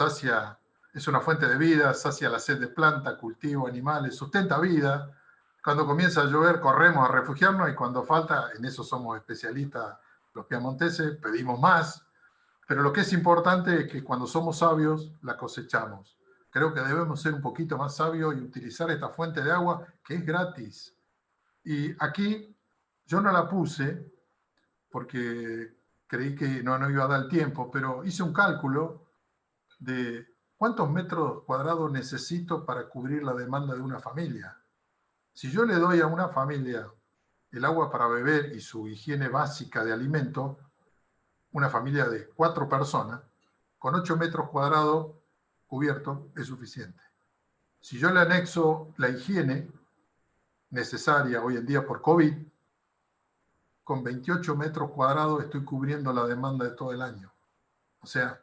es una fuente de vida, sacia la sed de planta, cultivo, animales, sustenta vida. Cuando comienza a llover corremos a refugiarnos y cuando falta, en eso somos especialistas los piamonteses, pedimos más. Pero lo que es importante es que cuando somos sabios, la cosechamos. Creo que debemos ser un poquito más sabios y utilizar esta fuente de agua que es gratis. Y aquí yo no la puse porque creí que no iba a dar el tiempo, pero hice un cálculo de cuántos metros cuadrados necesito para cubrir la demanda de una familia. Si yo le doy a una familia el agua para beber y su higiene básica de alimento, una familia de 4 personas, con 8 metros cuadrados cubiertos es suficiente. Si yo le anexo la higiene necesaria hoy en día por COVID, con 28 metros cuadrados estoy cubriendo la demanda de todo el año. O sea,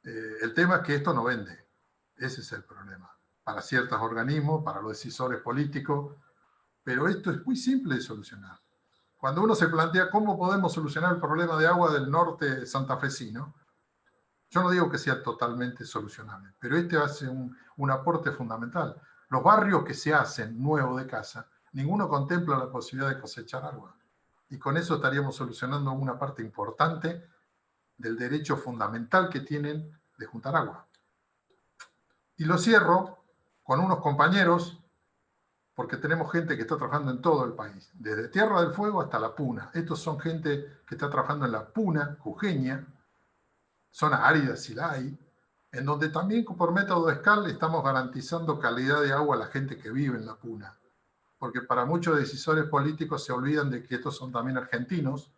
el tema es que esto no vende. Ese es el problema. Para ciertos organismos, para los decisores políticos, pero esto es muy simple de solucionar. Cuando uno se plantea cómo podemos solucionar el problema de agua del norte santafesino, yo no digo que sea totalmente solucionable, pero este hace un aporte fundamental. Los barrios que se hacen nuevos de casa, ninguno contempla la posibilidad de cosechar agua. Y con eso estaríamos solucionando una parte importante del derecho fundamental que tienen de juntar agua. Y lo cierro con unos compañeros, porque tenemos gente que está trabajando en todo el país, desde Tierra del Fuego hasta La Puna. Estos son gente que está trabajando en La Puna, Jujeña, zona árida Silay, en donde también por método de escala estamos garantizando calidad de agua a la gente que vive en La Puna. Porque para muchos decisores políticos se olvidan de que estos son también argentinos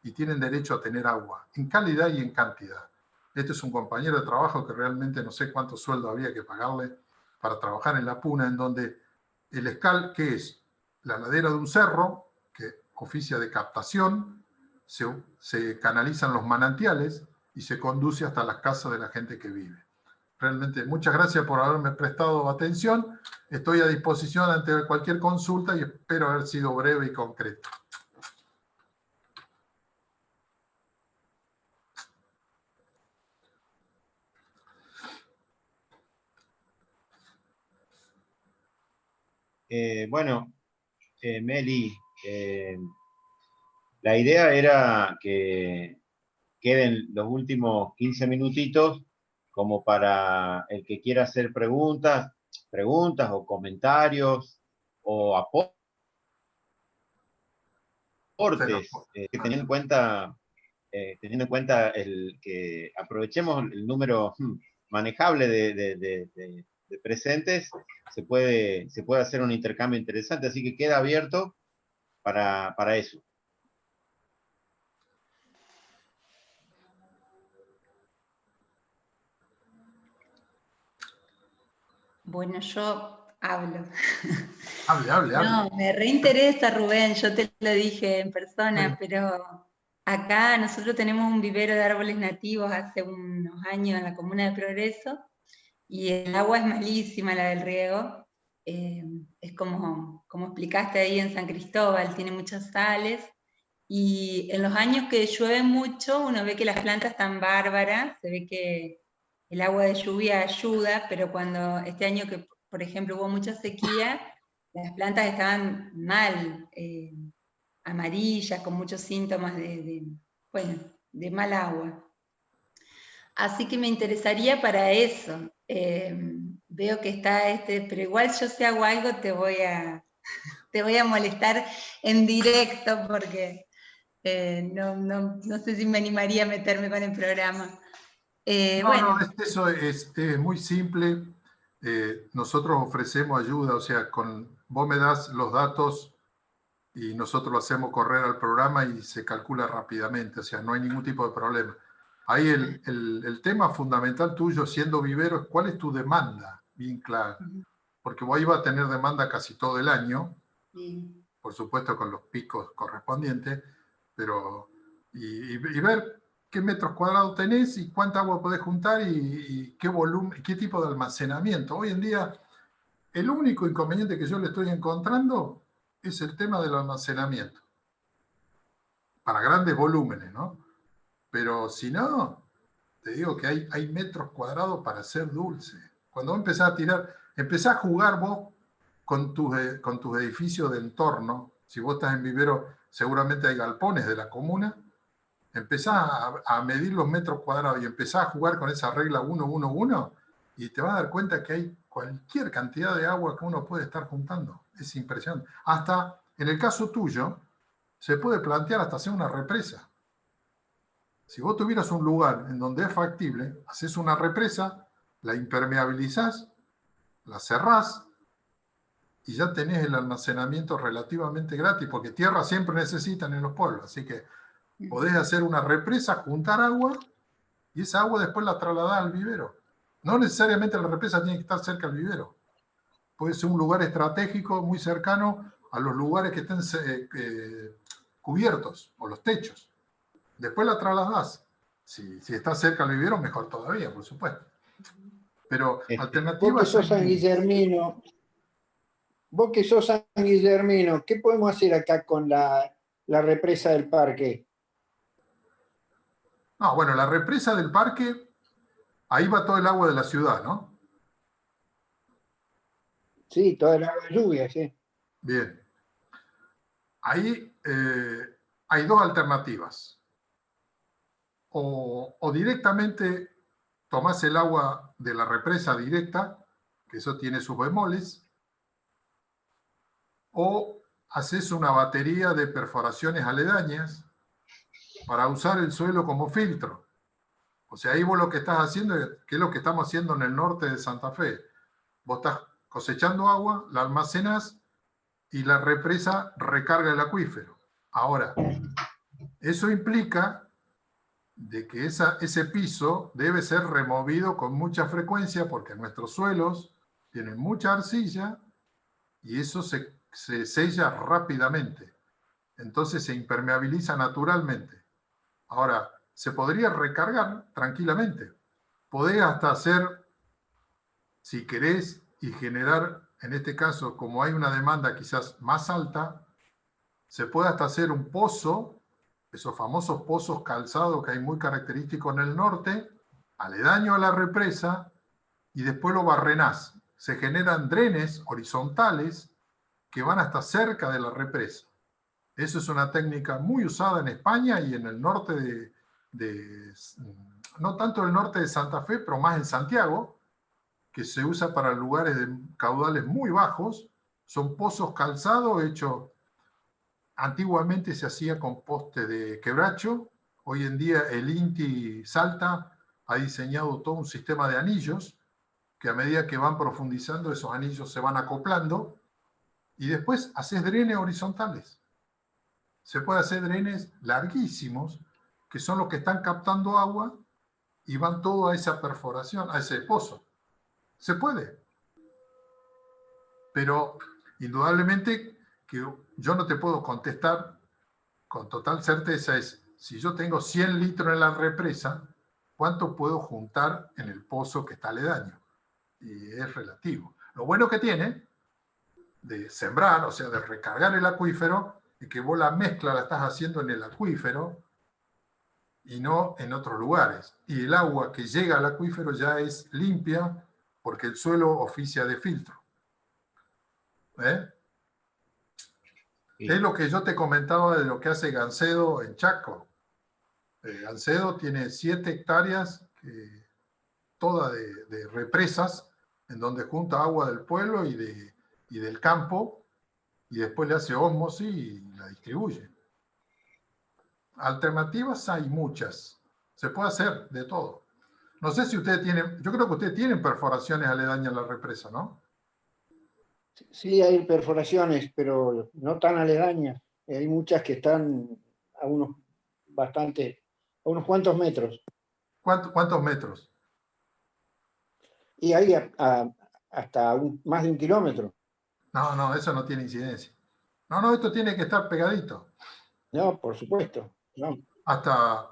y tienen derecho a tener agua, en calidad y en cantidad. Este es un compañero de trabajo que realmente no sé cuánto sueldo había que pagarle para trabajar en La Puna, en donde el escal, que es la ladera de un cerro, que oficia de captación, se canalizan los manantiales y se conduce hasta las casas de la gente que vive. Realmente, muchas gracias por haberme prestado atención. Estoy a disposición ante cualquier consulta y espero haber sido breve y concreto. Bueno, Meli, la idea era que queden los últimos 15 minutitos como para el que quiera hacer preguntas o comentarios o aportes, teniendo en cuenta que aprovechemos el número manejable de presentes, se puede hacer un intercambio interesante, así que queda abierto para eso. Bueno, yo hablo. Hable. No, me reinteresa, Rubén, yo te lo dije en persona, Sí. pero acá nosotros tenemos un vivero de árboles nativos hace unos años en la Comuna de Progreso, y el agua es malísima, la del riego. Es como explicaste ahí en San Cristóbal, tiene muchas sales, y en los años que llueve mucho uno ve que las plantas están bárbaras, se ve que el agua de lluvia ayuda, pero cuando este año que, por ejemplo, hubo mucha sequía, las plantas estaban mal, amarillas, con muchos síntomas bueno, de mal agua. Así que me interesaría para eso. Veo que está pero igual yo si hago algo te voy a molestar en directo porque no sé si me animaría a meterme con el programa. Bueno. Eso es muy simple. Nosotros ofrecemos ayuda, o sea, vos me das los datos y nosotros lo hacemos correr al programa y se calcula rápidamente, o sea, no hay ningún tipo de problema. Ahí el tema fundamental tuyo, siendo vivero, es cuál es tu demanda, bien clara. Porque vos ibas a tener demanda casi todo el año, Sí. Por supuesto con los picos correspondientes, pero y ver qué metros cuadrados tenés y cuánta agua podés juntar y qué volumen, qué tipo de almacenamiento. Hoy en día, el único inconveniente que yo le estoy encontrando es el tema del almacenamiento. Para grandes volúmenes, ¿no? Pero si no, te digo que hay metros cuadrados para hacer dulce. Cuando vos empezás a jugar vos con tus edificios de entorno, si vos estás en vivero, seguramente hay galpones de la comuna, empezás a medir los metros cuadrados y empezás a jugar con esa regla 1-1-1 y te vas a dar cuenta que hay cualquier cantidad de agua que uno puede estar juntando. Es impresionante. Hasta, en el caso tuyo, se puede plantear hasta hacer una represa. Si vos tuvieras un lugar en donde es factible, haces una represa, la impermeabilizás, la cerrás y ya tenés el almacenamiento relativamente gratis, porque tierra siempre necesitan en los pueblos, así que podés hacer una represa, juntar agua y esa agua después la trasladás al vivero. No necesariamente la represa tiene que estar cerca del vivero. Puede ser un lugar estratégico muy cercano a los lugares que estén cubiertos o los techos. Después la trasladás. Si está cerca del vivero, mejor todavía, por supuesto. Pero alternativas... Vos que sos San Guillermino, ¿qué podemos hacer acá con la represa del parque? No, bueno, la represa del parque, ahí va todo el agua de la ciudad, ¿no? Sí, toda el agua de lluvia, sí. Bien. Ahí hay dos alternativas. O directamente tomás el agua de la represa directa que eso tiene sus bemoles, o haces una batería de perforaciones aledañas para usar el suelo como filtro. O sea, ahí vos lo que estás haciendo, que es lo que estamos haciendo en el norte de Santa Fe. Vos estás cosechando agua, la almacenás y la represa recarga el acuífero. Ahora, eso implica de que ese piso debe ser removido con mucha frecuencia porque nuestros suelos tienen mucha arcilla y eso se sella rápidamente. Entonces se impermeabiliza naturalmente. Ahora, se podría recargar tranquilamente. Podés hasta hacer, si querés, y generar, en este caso, como hay una demanda quizás más alta, se puede hasta hacer un pozo, esos famosos pozos calzados que hay muy característicos en el norte, aledaño a la represa, y después lo barrenás. Se generan drenes horizontales que van hasta cerca de la represa. Eso es una técnica muy usada en España y en el norte no tanto el norte de Santa Fe, pero más en Santiago, que se usa para lugares de caudales muy bajos. Son pozos calzados hechos, antiguamente se hacía con poste de quebracho. Hoy en día el INTI Salta ha diseñado todo un sistema de anillos que a medida que van profundizando esos anillos se van acoplando y después haces drenes horizontales. Se puede hacer drenes larguísimos que son los que están captando agua y van todo a esa perforación, a ese pozo. Se puede. Pero indudablemente que yo no te puedo contestar con total certeza si yo tengo 100 litros en la represa, ¿cuánto puedo juntar en el pozo que está aledaño? Y es relativo. Lo bueno que tiene de sembrar, o sea, de recargar el acuífero, es que vos la mezcla la estás haciendo en el acuífero y no en otros lugares. Y el agua que llega al acuífero ya es limpia porque el suelo oficia de filtro. ¿Eh? Sí. Es lo que yo te comentaba de lo que hace Gancedo en Chaco. Gancedo tiene 7 hectáreas, toda de represas, en donde junta agua del pueblo y del campo, y después le hace ósmosis y la distribuye. Alternativas hay muchas. Se puede hacer de todo. No sé si ustedes tienen, yo creo que ustedes tienen perforaciones aledañas a la represa, ¿no? Sí, hay perforaciones, pero no tan aledañas. Hay muchas que están a unos cuantos metros. ¿Cuántos metros? Y hay hasta más de 1 kilómetro. No, eso no tiene incidencia. No, esto tiene que estar pegadito. No, por supuesto. No. Hasta,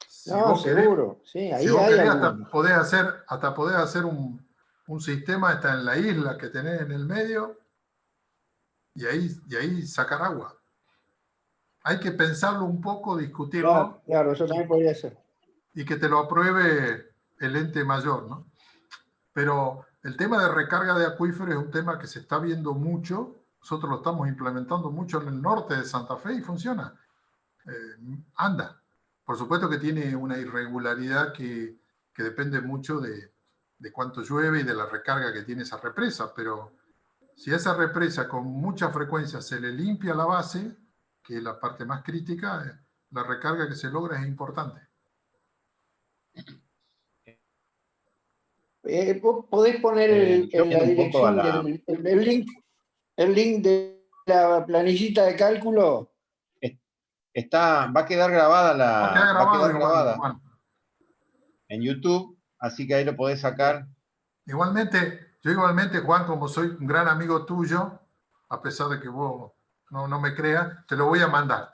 si no, vos seguro. Querés, sí, ahí si vos hay querés, hasta podés hacer un sistema hasta en la isla que tenés en el medio y ahí sacar agua. Hay que pensarlo un poco, discutirlo. Claro, eso también podría ser. Y que te lo apruebe el ente mayor, ¿no? Pero el tema de recarga de acuíferos es un tema que se está viendo mucho. Nosotros lo estamos implementando mucho en el norte de Santa Fe y funciona. Anda. Por supuesto que tiene una irregularidad que depende mucho de cuánto llueve y de la recarga que tiene esa represa, pero si a esa represa con mucha frecuencia se le limpia la base, que es la parte más crítica, la recarga que se logra es importante. ¿Podés poner en la dirección el link de la planillita de cálculo? Va a quedar grabada va a quedar grabada igual. En YouTube, así que ahí lo podés sacar. Igualmente, Juan, como soy un gran amigo tuyo, a pesar de que vos no me creas, te lo voy a mandar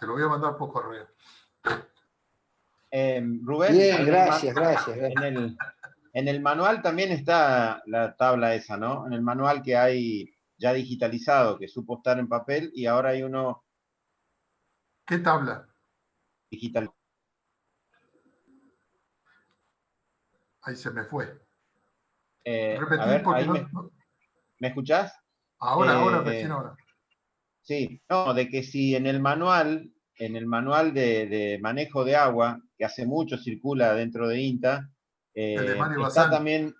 por correo. Rubén, bien, gracias. En el manual también está la tabla esa, ¿no? En el manual que hay ya digitalizado, que supo estar en papel, y ahora hay uno... ¿Qué tabla? Digital. Ahí se me fue. A ver, ahí ¿me escuchás? Ahora, recién ahora. Sí, no, de que si en el manual de manejo de agua, que hace mucho circula dentro de INTA, El de Mario está Bazán. también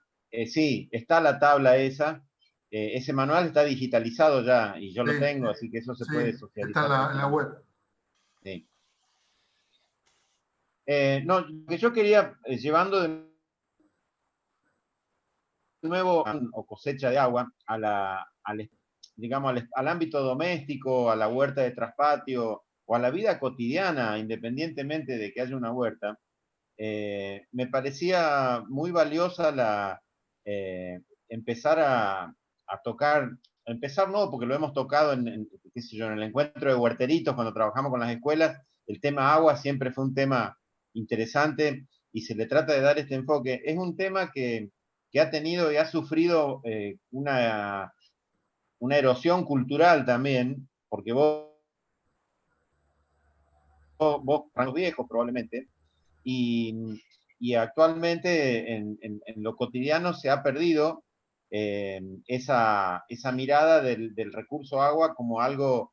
Sí, está la tabla esa. Ese manual está digitalizado ya y yo lo Sí, tengo, así que eso se puede sí, está socializar en la tranquilamente. web. Sí. No, lo que yo quería, llevando de nuevo o cosecha de agua digamos, al ámbito doméstico, a la huerta de traspatio o a la vida cotidiana, independientemente de que haya una huerta, me parecía muy valiosa empezar a tocar, empezar no, porque lo hemos tocado qué sé yo, en el encuentro de huerteritos, cuando trabajamos con las escuelas, el tema agua siempre fue un tema interesante y se le trata de dar este enfoque. Es un tema que ha tenido y ha sufrido una erosión cultural también, porque vos viejos probablemente, y, y actualmente en lo cotidiano se ha perdido esa mirada del recurso agua como algo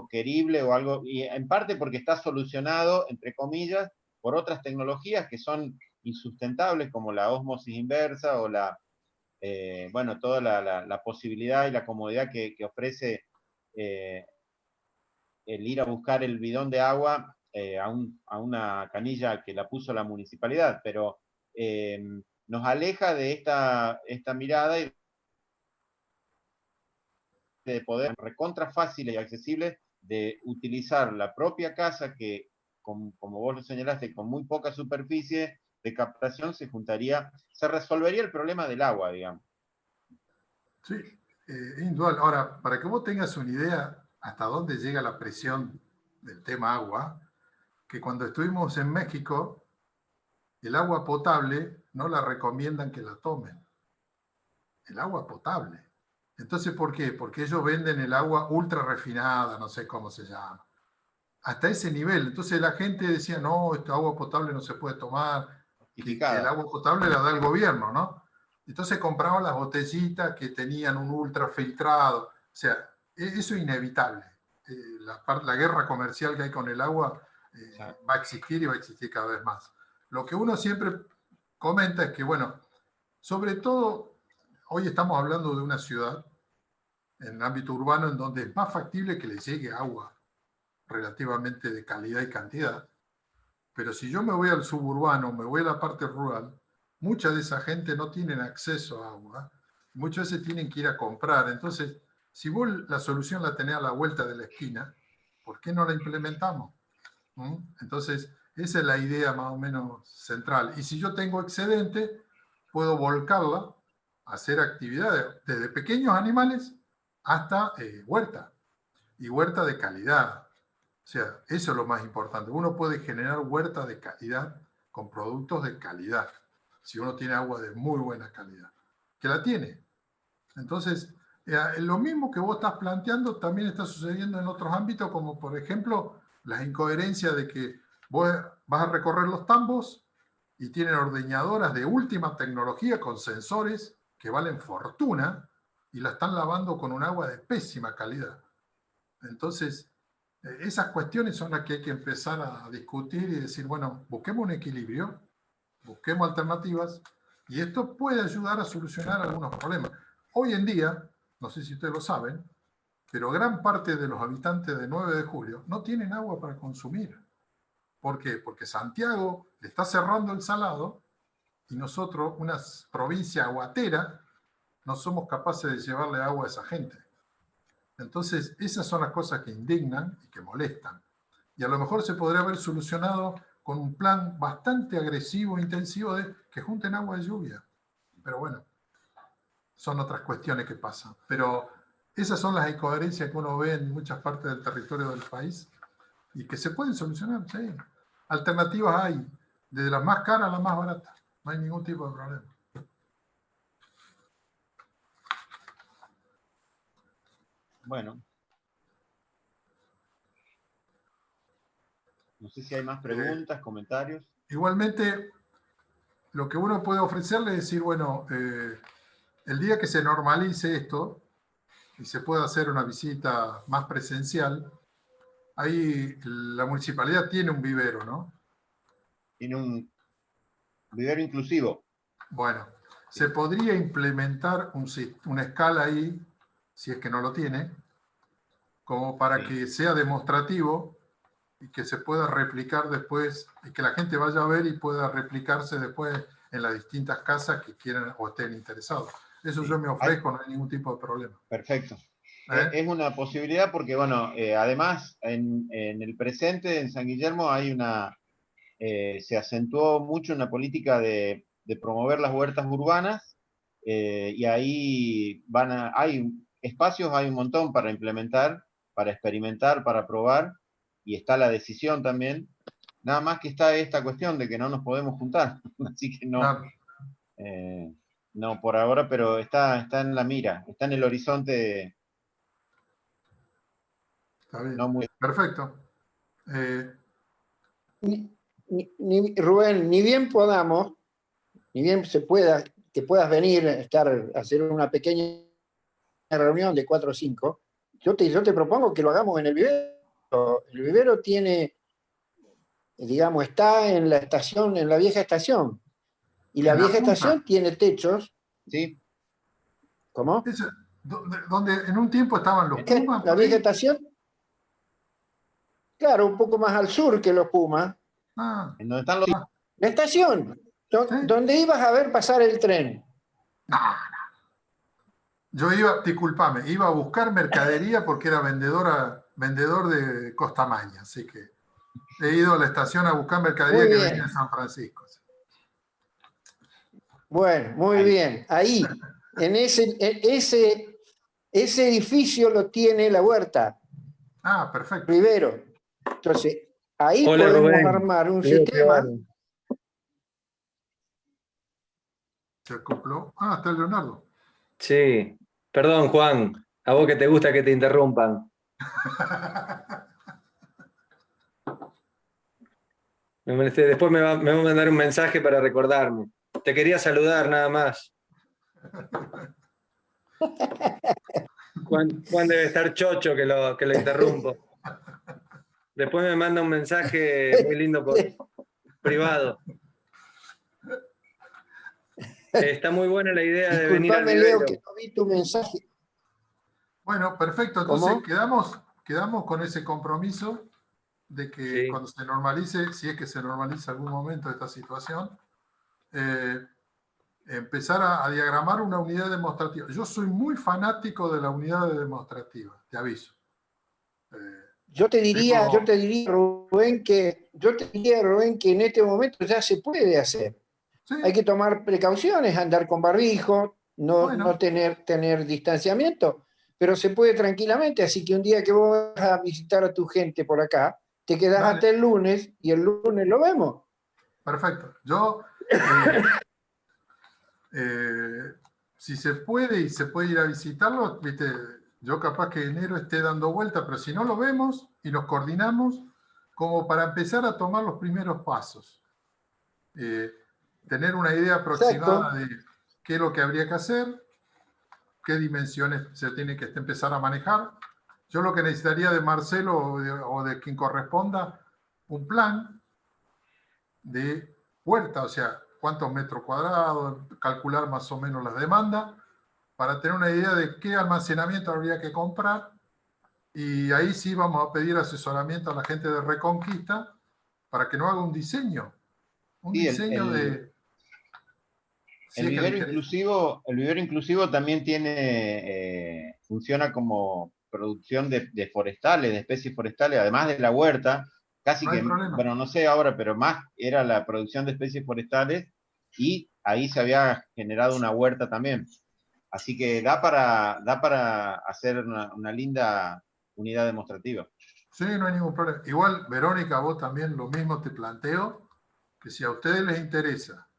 querible o algo, y en parte porque está solucionado, entre comillas, por otras tecnologías que son insustentables, como la ósmosis inversa o bueno, toda la posibilidad y la comodidad que ofrece eh, el ir a buscar el bidón de agua a una canilla que la puso la municipalidad, pero nos aleja de esta mirada y de poder recontra fácil y accesible de utilizar la propia casa que, como vos lo señalaste, con muy poca superficie de captación se resolvería el problema del agua, digamos. Sí, indudable. Ahora, para que vos tengas una idea hasta dónde llega la presión del tema agua, que cuando estuvimos en México, el agua potable no la recomiendan que la tomen. El agua potable. Entonces, ¿por qué? Porque ellos venden el agua ultra refinada, no sé cómo se llama. Hasta ese nivel. Entonces la gente decía, no, esta agua potable no se puede tomar, que el agua potable la da el gobierno, ¿no? Entonces compraban las botellitas que tenían un ultra filtrado. O sea, eso es inevitable. La guerra comercial que hay con el agua va a existir y va a existir cada vez más. Lo que uno siempre comenta es que, bueno, sobre todo, hoy estamos hablando de una ciudad en el ámbito urbano en donde es más factible que le llegue agua relativamente de calidad y cantidad. Pero si yo me voy al suburbano, me voy a la parte rural, mucha de esa gente no tienen acceso a agua. Muchas veces tienen que ir a comprar. Entonces, si vos la solución la tenés a la vuelta de la esquina, ¿por qué no la implementamos? Entonces, esa es la idea más o menos central. Y si yo tengo excedente, puedo volcarla a hacer actividades, desde pequeños animales hasta huerta, y huerta de calidad. O sea, eso es lo más importante. Uno puede generar huerta de calidad con productos de calidad, si uno tiene agua de muy buena calidad, que la tiene. Entonces, lo mismo que vos estás planteando también está sucediendo en otros ámbitos, como por ejemplo las incoherencias de que vos vas a recorrer los tambos y tienen ordeñadoras de última tecnología con sensores que valen fortuna y la están lavando con un agua de pésima calidad. Entonces, esas cuestiones son las que hay que empezar a discutir y decir, bueno, busquemos un equilibrio, busquemos alternativas, y esto puede ayudar a solucionar algunos problemas. Hoy en día, no sé si ustedes lo saben, pero gran parte de los habitantes de 9 de julio no tienen agua para consumir. ¿Por qué? Porque Santiago le está cerrando el salado y nosotros, una provincia aguatera, no somos capaces de llevarle agua a esa gente. Entonces, esas son las cosas que indignan y que molestan. Y a lo mejor se podría haber solucionado con un plan bastante agresivo, intensivo de que junten agua de lluvia. Pero bueno, son otras cuestiones que pasan. Pero esas son las incoherencias que uno ve en muchas partes del territorio del país y que se pueden solucionar, sí. Alternativas hay, desde las más caras a las más baratas. No hay ningún tipo de problema. Bueno. No sé si hay más preguntas, comentarios. Igualmente, lo que uno puede ofrecerle es decir, bueno, el día que se normalice esto y se pueda hacer una visita más presencial, ahí la municipalidad tiene un vivero, ¿no? Tiene un vivero inclusivo. Bueno, se podría implementar una escala ahí, si es que no lo tiene, como para que sea demostrativo y que se pueda replicar después, y que la gente vaya a ver y pueda replicarse después en las distintas casas que quieran o estén interesados. Eso yo me ofrezco, no hay ningún tipo de problema. Perfecto. Es una posibilidad porque, bueno, además, en el presente, en San Guillermo, hay se acentuó mucho una política de promover las huertas urbanas, y ahí hay espacios, hay un montón para implementar, para experimentar, para probar, y está la decisión también. Nada más que está esta cuestión de que no nos podemos juntar, así que no, Claro. no por ahora, pero está en la mira, está en el horizonte. Está bien. No muy... Perfecto. Rubén, ni bien podamos, ni bien que puedas venir a hacer una pequeña reunión de 4 o 5, yo te propongo que lo hagamos en el vivero. El vivero tiene, digamos, está en la estación, en la vieja estación. Y la vieja estación tiene techos. Sí. ¿Cómo? Donde en un tiempo estaban los Pumas. La vieja estación, claro, un poco más al sur que los Pumas. ¿En donde están los... La estación, donde ibas a ver pasar el tren. No. Yo disculpame, iba a buscar mercadería porque era vendedor de Costamaña, así que he ido a la estación a buscar mercadería que venía de San Francisco. Bueno, muy bien. Ahí, en ese edificio lo tiene la huerta. Ah, perfecto. Vivero. Entonces, ahí podemos armar un sistema. Se acopló. Ah, está Leonardo. Sí. Perdón, Juan. A vos que te gusta que te interrumpan. Después me va a mandar un mensaje para recordarme. Te quería saludar nada más. Juan debe estar chocho que lo interrumpo. Después me manda un mensaje muy lindo por privado. Está muy buena la idea de venir al vivero. Leo, que no vi tu mensaje. Bueno, perfecto. Entonces quedamos con ese compromiso de que cuando se normalice, si es que se normaliza algún momento esta situación, empezar a diagramar una unidad demostrativa. Yo soy muy fanático de la unidad demostrativa, te aviso. Yo te diría, Rubén, que en este momento ya se puede hacer. Sí. Hay que tomar precauciones, andar con barbijo, no tener distanciamiento, pero se puede tranquilamente. Así que un día que vos vas a visitar a tu gente por acá, te quedás hasta el lunes y el lunes lo vemos. Perfecto. Yo, si se puede y se puede ir a visitarlo, ¿viste? Yo capaz que enero esté dando vuelta, pero si no lo vemos y nos coordinamos como para empezar a tomar los primeros pasos. Tener una idea aproximada de qué es lo que habría que hacer, qué dimensiones se tiene que empezar a manejar. Yo lo que necesitaría de Marcelo o de quien corresponda, un plan de huerta, o sea, cuántos metros cuadrados, calcular más o menos las demandas, para tener una idea de qué almacenamiento habría que comprar, y ahí sí vamos a pedir asesoramiento a la gente de Reconquista para que nos haga un diseño. Un diseño de... El vivero inclusivo también funciona como producción de forestales, de especies forestales, además de la huerta, bueno, no sé ahora, pero más era la producción de especies forestales, y ahí se había generado una huerta también. Así que da para hacer una linda unidad demostrativa. Sí, no hay ningún problema. Igual, Verónica, vos también lo mismo te planteo, que si a ustedes les interesa,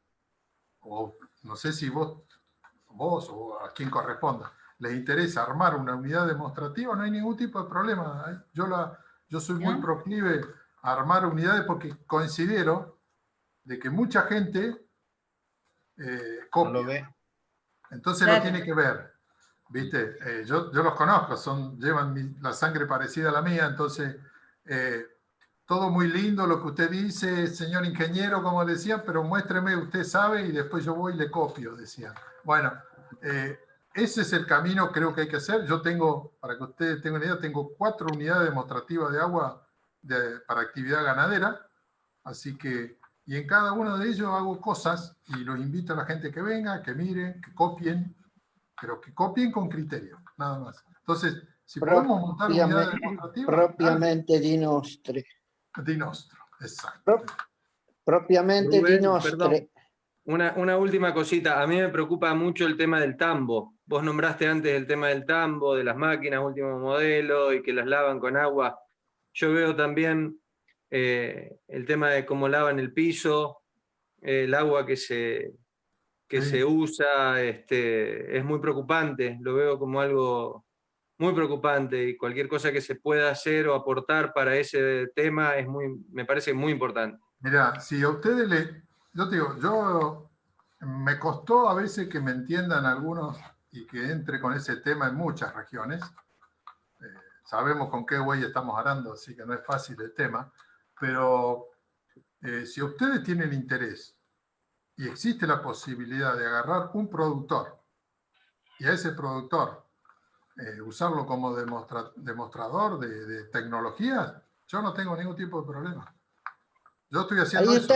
o no sé si vos o a quien corresponda, les interesa armar una unidad demostrativa, no hay ningún tipo de problema. Yo soy muy proclive a armar unidades porque considero de que mucha gente copia. No lo ve. Entonces lo tiene que ver. ¿Viste? Yo los conozco, llevan la sangre parecida a la mía, entonces todo muy lindo lo que usted dice, señor ingeniero, como decía, pero muéstreme, usted sabe, y después yo voy y le copio, decía. Bueno, ese es el camino, creo que hay que hacer. Yo tengo, para que ustedes tengan una idea, tengo 4 unidades demostrativas de agua para actividad ganadera, así que, y en cada uno de ellos hago cosas, y los invito a la gente que venga, que miren, que copien, pero que copien con criterio, nada más. Entonces, si podemos montar unidades demostrativas... Propiamente di nostre. Di nostro, exacto. Propiamente Rubén, di nostre. Perdón, una última cosita. A mí me preocupa mucho el tema del tambo. Vos nombraste antes el tema del tambo, de las máquinas último modelo y que las lavan con agua. Yo veo también el tema de cómo lavan el piso, el agua que se usa, es muy preocupante. Lo veo como algo muy preocupante, y cualquier cosa que se pueda hacer o aportar para ese tema me parece muy importante. Mirá, si a ustedes yo te digo, me costó a veces que me entiendan algunos y que entre con ese tema en muchas regiones. Sabemos con qué güey estamos hablando, así que no es fácil el tema, pero si ustedes tienen interés y existe la posibilidad de agarrar un productor y a ese productor usarlo como demostrador de tecnologías, yo no tengo ningún tipo de problema. Yo estoy haciendo eso.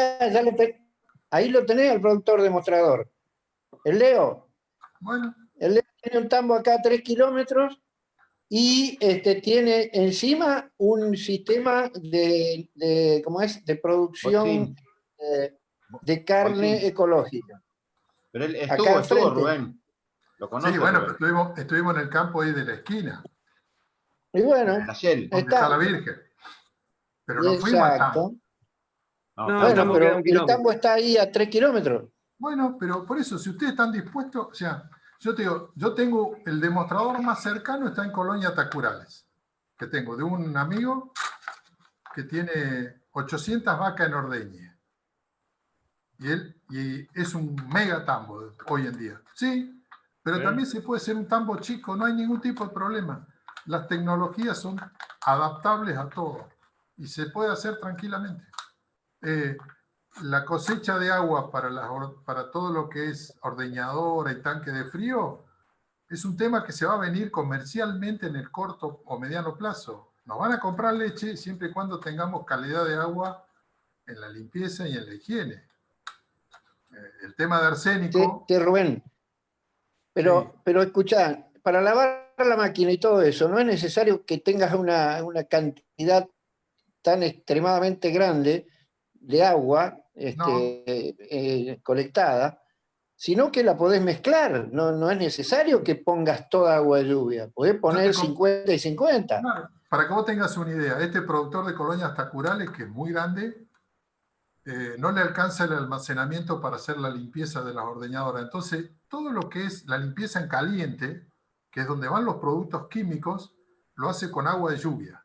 Ahí lo tenés al productor demostrador. El Leo. Bueno. El Leo tiene un tambo acá a 3 kilómetros y tiene encima un sistema ¿cómo es? De producción de carne ecológica. Pero él estuvo Rubén. Lo conoce. Sí, bueno, pero estuvimos en el campo ahí de la esquina. Y bueno, donde está la Virgen. Pero no fuimos al campo. No, bueno, pero el tambo está ahí a 3 kilómetros. Bueno, pero por eso, si ustedes están dispuestos, o sea, yo te digo, yo tengo el demostrador más cercano, está en Colonia Tacurales, que tengo de un amigo que tiene 800 vacas en ordeñe. Y es un mega tambo hoy en día. Sí, pero también se puede hacer un tambo chico, no hay ningún tipo de problema. Las tecnologías son adaptables a todo y se puede hacer tranquilamente. La cosecha de agua para todo lo que es ordeñadora y tanque de frío es un tema que se va a venir comercialmente en el corto o mediano plazo. Nos van a comprar leche siempre y cuando tengamos calidad de agua en la limpieza y en la higiene. El tema de arsénico... Rubén, pero escuchá, para lavar la máquina y todo eso, no es necesario que tengas una cantidad tan extremadamente grande de agua colectada, sino que la podés mezclar. No es necesario que pongas toda agua de lluvia. Podés poner 50 y 50. Claro, para que vos tengas una idea, este productor de colonias tacurales, que es muy grande, no le alcanza el almacenamiento para hacer la limpieza de las ordeñadoras. Entonces, todo lo que es la limpieza en caliente, que es donde van los productos químicos, lo hace con agua de lluvia.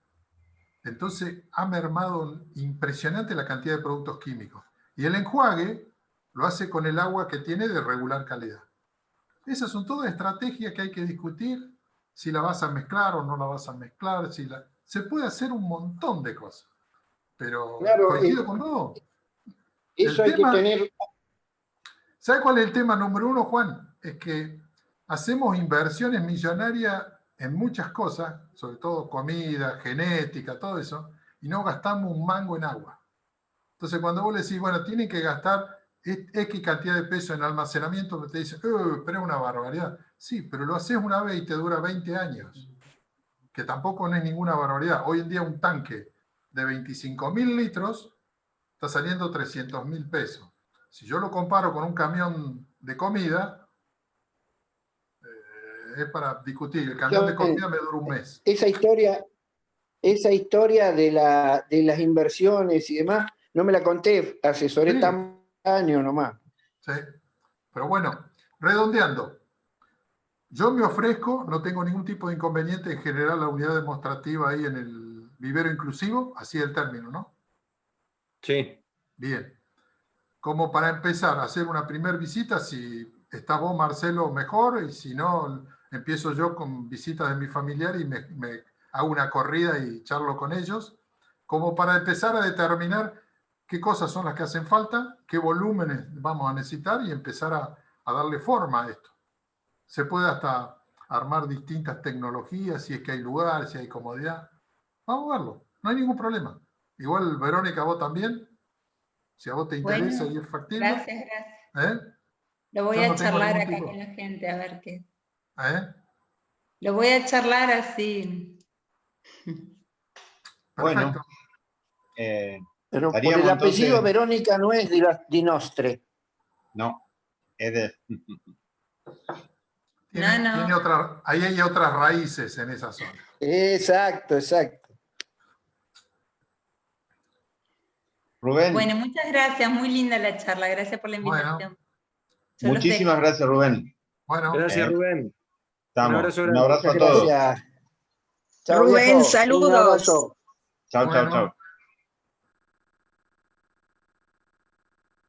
Entonces, ha mermado impresionante la cantidad de productos químicos. Y el enjuague lo hace con el agua que tiene de regular calidad. Esas son todas estrategias que hay que discutir, si la vas a mezclar o no la vas a mezclar. Se puede hacer un montón de cosas. Pero claro, coincido con vos. Eso hay que tener... ¿Sabe cuál es el tema número uno, Juan? Es que hacemos inversiones millonarias en muchas cosas, sobre todo comida, genética, todo eso, y no gastamos un mango en agua. Entonces, cuando vos le decís, bueno, tienen que gastar X cantidad de peso en almacenamiento, te dicen, pero es una barbaridad. Sí, pero lo haces una vez y te dura 20 años, que tampoco no es ninguna barbaridad. Hoy en día un tanque de 25.000 litros está saliendo 300.000 pesos. Si yo lo comparo con un camión de comida, es para discutir. El camión de comida me dura un mes. Esa historia de las inversiones y demás, no me la conté, asesoré tan años nomás. Sí, pero bueno, redondeando. Yo me ofrezco, no tengo ningún tipo de inconveniente en generar la unidad demostrativa ahí en el vivero inclusivo, así es el término, ¿no? Sí. Bien. Como para empezar a hacer una primera visita, si está vos, Marcelo, mejor, y si no, empiezo yo con visitas de mi familiar y me hago una corrida y charlo con ellos. como para empezar a determinar qué cosas son las que hacen falta, qué volúmenes vamos a necesitar y empezar a darle forma a esto. Se puede hasta armar distintas tecnologías, si es que hay lugar, si hay comodidad. Vamos a verlo, no hay ningún problema. Igual, Verónica, vos también, si a vos te interesa y es factible. Gracias. Lo voy a charlar acá con la gente, a ver qué. Lo voy a charlar así. Bueno. Pero por el apellido entonces... Verónica no es di Nostre. No, es de... Tiene ahí hay otras raíces en esa zona. Exacto. Rubén. Bueno, muchas gracias, muy linda la charla, gracias por la invitación. Bueno, muchísimas gracias, Rubén. Bueno, gracias, Rubén. Un abrazo a todos. Gracias. Chao, Rubén, viejo. saludos. Chao.